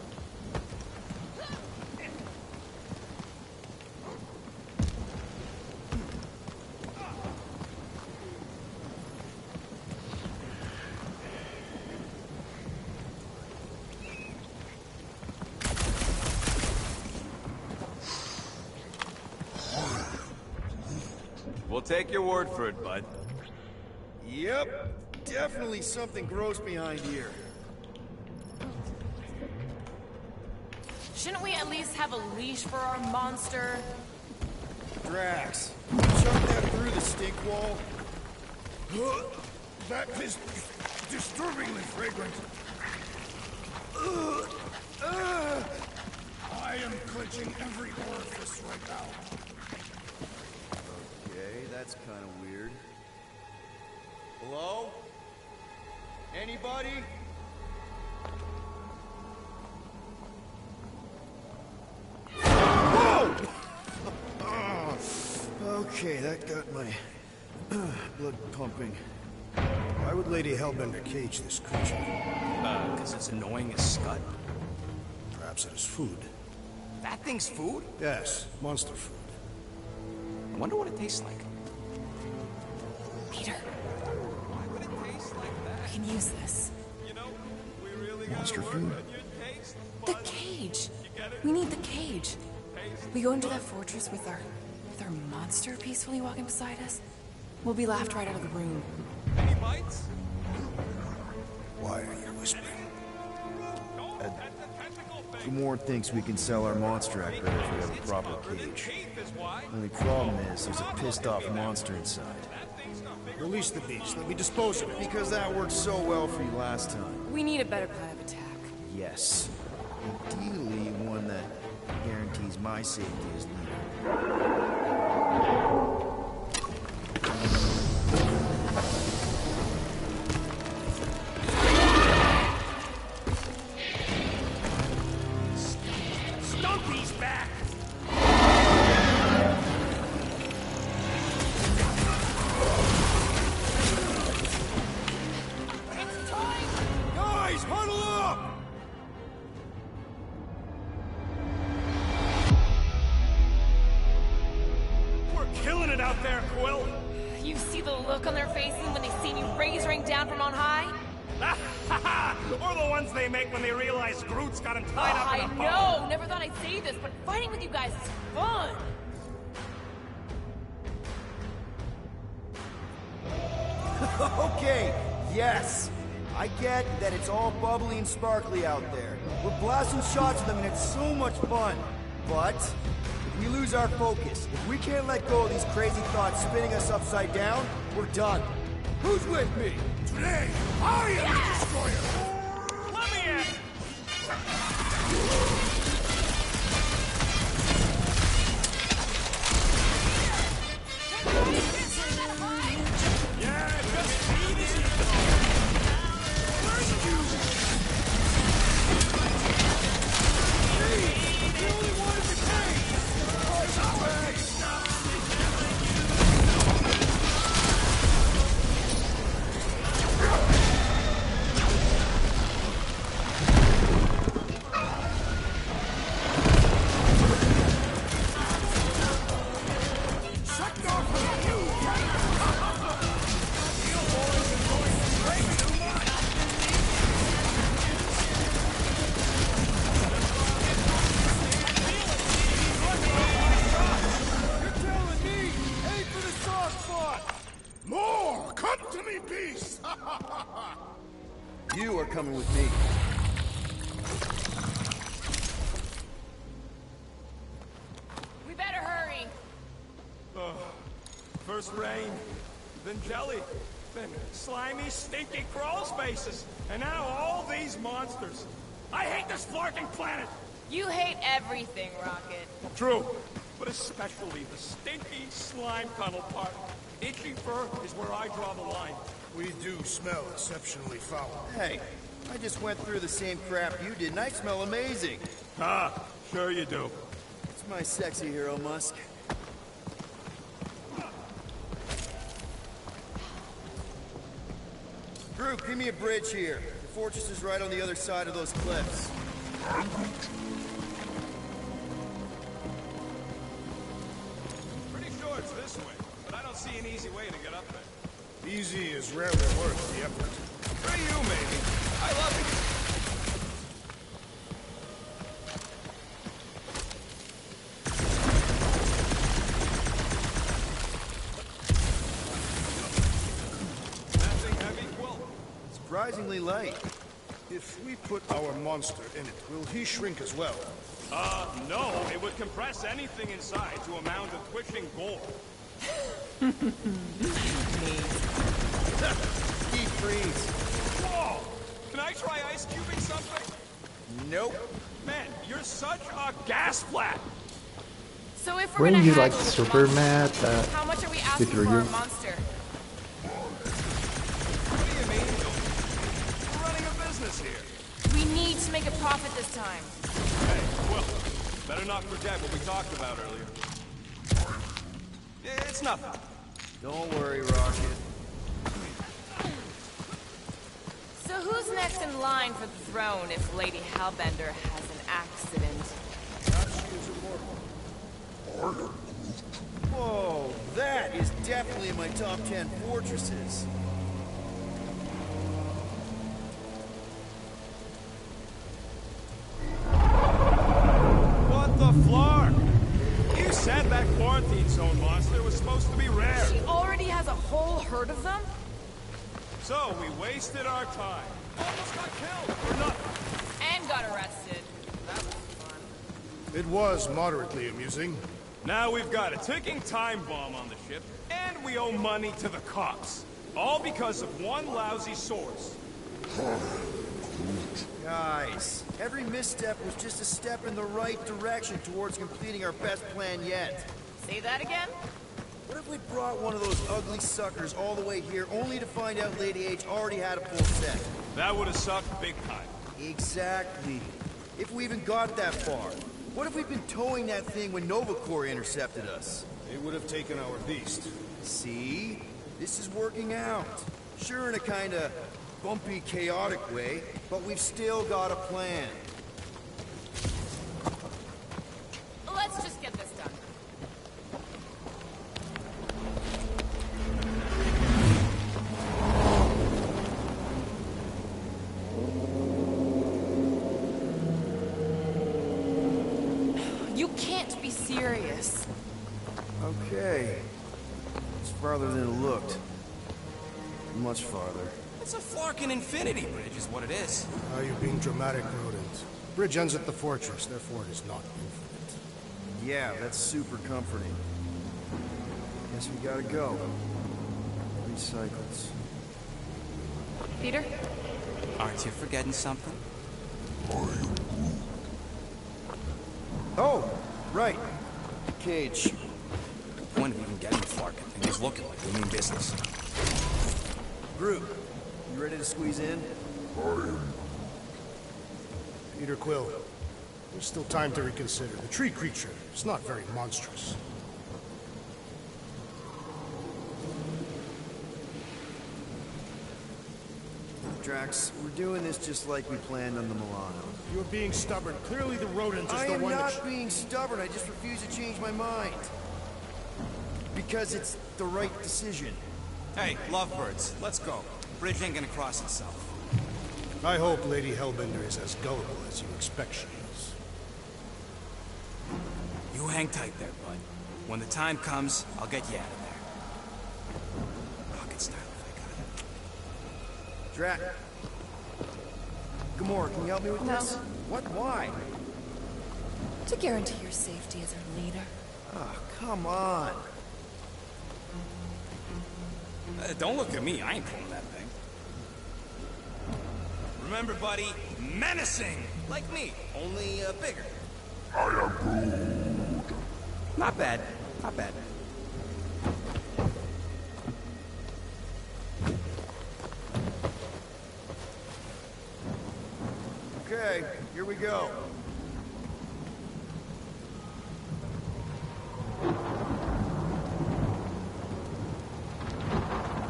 We'll take your word for it, bud. Yep. Definitely something gross behind here. Shouldn't we at least have a leash for our monster? Drax, shove that through the stink wall. That is disturbingly fragrant. I am clenching every orifice right now. Okay, that's kind of weird. Hello? Anybody? Whoa! Okay, that got my blood pumping. Why would Lady Hellbender cage this creature? Because it's annoying as scut. Perhaps it is food. That thing's food? Yes, monster food. I wonder what it tastes like. Peter. Why would it taste like that? We can use this. You know, we really Monster gotta work food? on your taste. The cage. We need the cage. We go into that fortress with our monster peacefully walking beside us. We'll be laughed right out of the room. Any bites? Why are you whispering? Gamorn thinks we can sell our monster act better if we have a proper cage. Only problem is, there's a pissed-off monster inside. Release the beast. Let me dispose of it. Because that worked so well for you last time. We need a better plan of attack. Yes. Ideally, one that guarantees my safety as leader. Stumpy's back! It's time! Guys, huddle up! We're killing it out there, Quill! You see the look on their faces when they see you raising down from on high? Or the ones they make when they realize Groot's got him tied up in a I bow. know! Never thought I'd say this, but fighting with you guys is fun! Okay, yes. I get that it's all bubbly and sparkly out there. We're blasting shots at them and it's so much fun. But, if we lose our focus, if we can't let go of these crazy thoughts spinning us upside down, we're done. Who's with me? Today, I am the destroyer! Let me in! Yeah, just eat it! Where's you? Hey, you only wanted to More! Come to me, beast! You are coming with me. First rain, then jelly, then slimy, stinky crawl spaces, and now all these monsters. I hate this flarking planet! You hate everything, Rocket. True, but especially the stinky slime tunnel part. Itchy fur is where I draw the line. We do smell exceptionally foul. Hey, I just went through the same crap you did, and I smell amazing. Ah, sure you do. It's my sexy hero, Musk. Group, give me a bridge here. The fortress is right on the other side of those cliffs. Pretty sure it's this way, but I don't see an easy way to get up there. Easy is rarely worth the effort. For you, maybe. I love it. Surprisingly light. If we put our monster in it, will he shrink as well? No. It would compress anything inside to a mound of twitching gore. Deep freeze. Whoa! Can I try ice cubing something? Nope. Man, you're such a gas flat! So if we're Weren't gonna you like haggle with super the mad monster, that how much are we we asking threw for you? a monster? What do you mean? We're running a business here. We need to make a profit this time. Hey, well, better not forget what we talked about earlier. It's nothing. Don't worry, Rocket. So who's next in line for the throne if Lady Hellbender has an accident? Whoa, that is definitely in my top 10 fortresses. What the flark? You said that quarantine zone monster was supposed to be rare. She already has a whole herd of them? So we wasted our time. Almost got killed for nothing. And got arrested. That was fun. It was moderately amusing. Now we've got a ticking time bomb on the ship, and we owe money to the cops. All because of one lousy source. Guys, every misstep was just a step in the right direction towards completing our best plan yet. Say that again? What if we brought one of those ugly suckers all the way here only to find out Lady H already had a full set? That would have sucked big time. Exactly. If we even got that far. What if we'd been towing that thing when Novacorps intercepted us? They would have taken our beast. See? This is working out. Sure, in a kind of bumpy, chaotic way, but we've still got a plan. Let's just get this done. You can't be serious. Okay. It's farther than it looked. Much farther. It's a flarkin' infinity bridge is what it is. Are you being dramatic, Rodent? Bridge ends at the fortress, therefore it is not infinite. Yeah, that's super comforting. Guess we gotta go. 3 cycles. Peter? Aren't you forgetting something? Oh, right. Cage. Point of even getting flarkin' thing is looking like we mean business. Groot, you ready to squeeze in? Peter Quill, there's still time to reconsider. The tree creature is not very monstrous. Drax, we're doing this just like we planned on the Milano. You're being stubborn. Clearly the rodent is I the am one not being stubborn, I just refuse to change my mind. Because it's the right decision. Hey, lovebirds, let's go. Bridge ain't gonna cross itself. I hope Lady Hellbender is as gullible as you expect she is. You hang tight there, bud. When the time comes, I'll get you out of there. Rocket style if I got it. Drax. Gamora, can you help me with No. this? What? Why? To guarantee your safety as our leader. Ah, come on. Don't look at me, I ain't pulling that thing. Remember, buddy, menacing! Like me, only bigger. I am Groot. Not bad, not bad. Okay, here we go.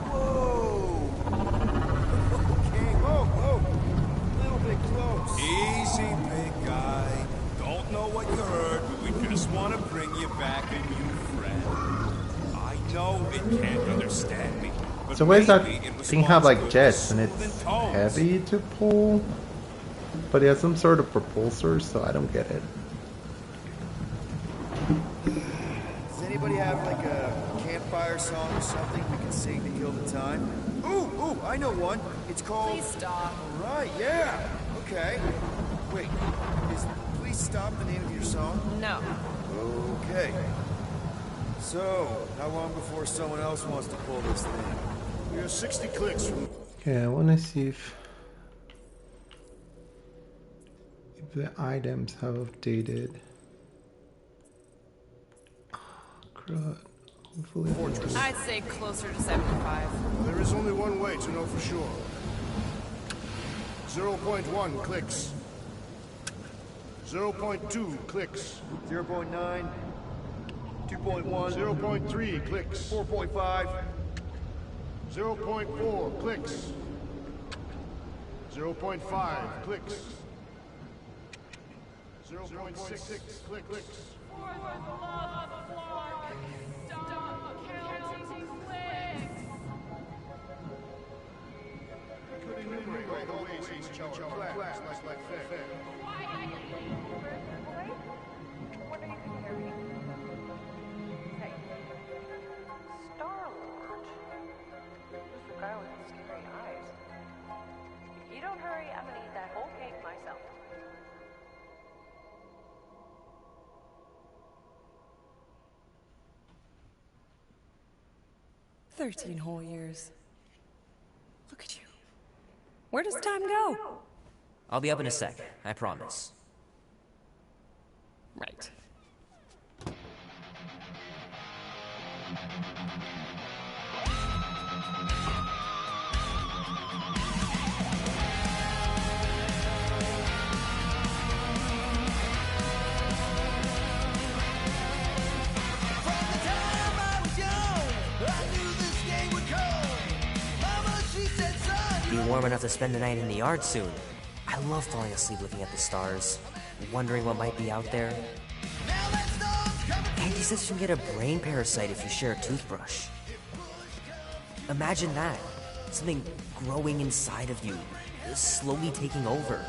Whoa! Okay, whoa! A little bit close. Easy, big guy. Don't know what you heard, but we just want to bring you back a new friend. I know it can't understand me. So why does that thing have like jets and it's heavy to pull? But it has some sort of propulsor, so I don't get it. Does anybody have like a campfire song or something we can sing to kill the time? Ooh, I know one. It's called... Please stop. All right, yeah. Okay. Wait, is Please Stop the name of your song? No. Okay. So, how long before someone else wants to pull this thing? We are 60 clicks from... Okay, I want to see if the items have updated. Oh, crud. Hopefully I'd say closer to 75. There is only one way to know for sure. 0.1 clicks. 0.2 clicks. 0.9. 2.1. 0.3 clicks. 4.5. 0.4 clicks. 0.5 clicks. 0.6 clicks. Could enumerate all the ways in which our class like fair. What are you hearing? Hey. Star-Lord. Who's the guy with the scary eyes? If you don't hurry, I'm gonna eat that whole cake myself. "13 whole years. Look at you. Where does time go?" I'll be up in a sec, I promise. Right. Be warm enough to spend the night in the yard soon. I love falling asleep looking at the stars, wondering what might be out there. Auntie says you can get a brain parasite if you share a toothbrush. Imagine that. Something growing inside of you, slowly taking over.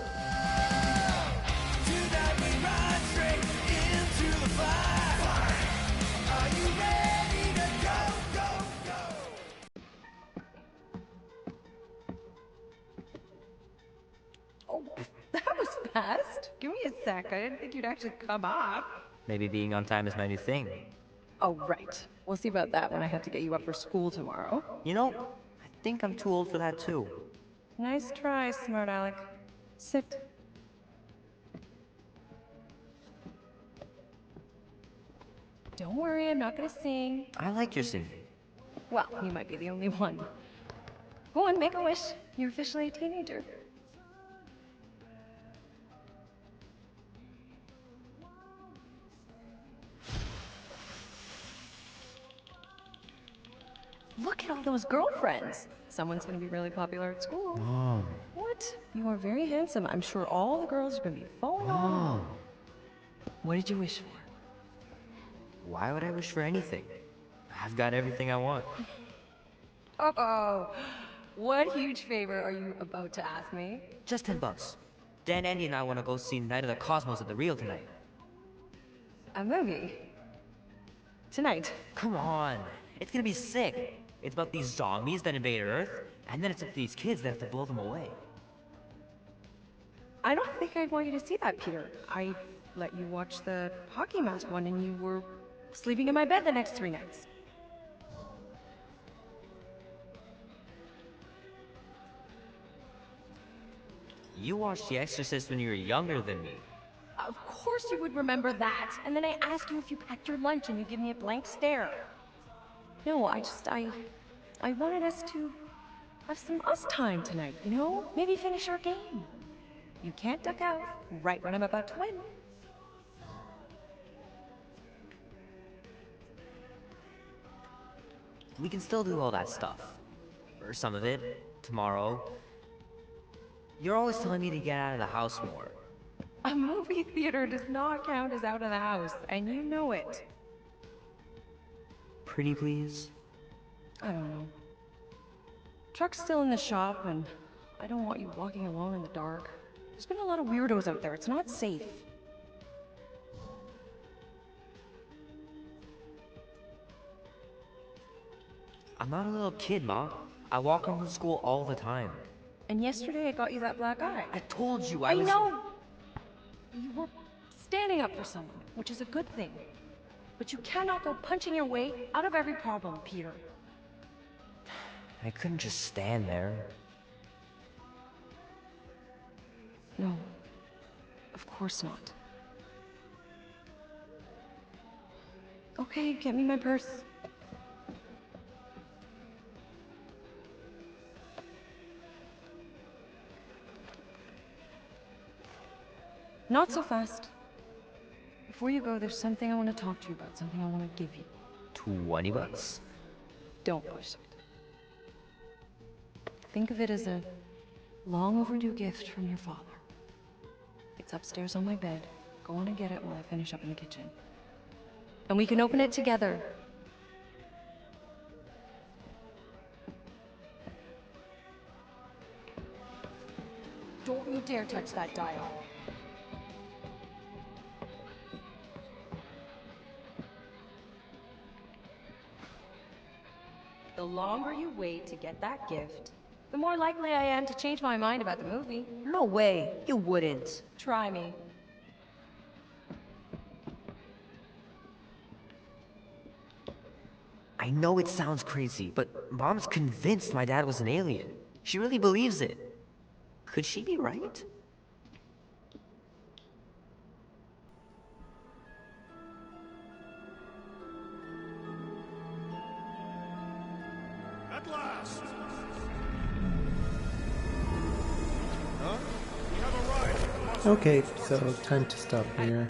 That was fast. Give me a sec. I didn't think you'd actually come up. Maybe being on time is my new thing. Oh, right. We'll see about that when I have to get you up for school tomorrow. You know, I think I'm too old for that too. Nice try, smart Alec. Sit. Don't worry, I'm not gonna sing. I like your singing. Well, you might be the only one. Go on, make a wish. You're officially a teenager. Look at all those girlfriends. Someone's gonna be really popular at school. Mom. What? You are very handsome. I'm sure all the girls are gonna be falling on you. What did you wish for? Why would I wish for anything? I've got everything I want. Uh-oh. What huge favor are you about to ask me? Just $10. Dan, Andy, and I want to go see Night of the Cosmos at the Rio tonight. A movie? Tonight? Come on. It's gonna be sick. It's about these zombies that invade Earth, and then it's up to these kids that have to blow them away. I don't think I'd want you to see that, Peter. I let you watch the hockey mask one and you were sleeping in my bed the next 3 nights. You watched The Exorcist when you were younger than me. Of course you would remember that. And then I asked you if you packed your lunch and you give me a blank stare. No, I wanted us to have some us time tonight, you know? Maybe finish our game. You can't duck out right when I'm about to win. We can still do all that stuff. Or some of it. Tomorrow. You're always telling me to get out of the house more. A movie theater does not count as out of the house, and you know it. Pretty please? I don't know. Truck's still in the shop, and I don't want you walking alone in the dark. There's been a lot of weirdos out there. It's not safe. I'm not a little kid, Ma. I walk home from school all the time. And yesterday I got you that black eye. I told you I know! You were standing up for someone, which is a good thing. But you cannot go punching your way out of every problem, Peter. I couldn't just stand there. No. Of course not. Okay, get me my purse. Not so fast. Before you go, there's something I want to talk to you about, something I want to give you. $20? Don't push it. Think of it as a long overdue gift from your father. It's upstairs on my bed. Go on and get it while I finish up in the kitchen. And we can open it together. Don't you dare touch that dial. The longer you wait to get that gift, the more likely I am to change my mind about the movie. No way, you wouldn't. Try me. I know it sounds crazy, but Mom's convinced my dad was an alien. She really believes it. Could she be right? At last! Okay, so time to stop here.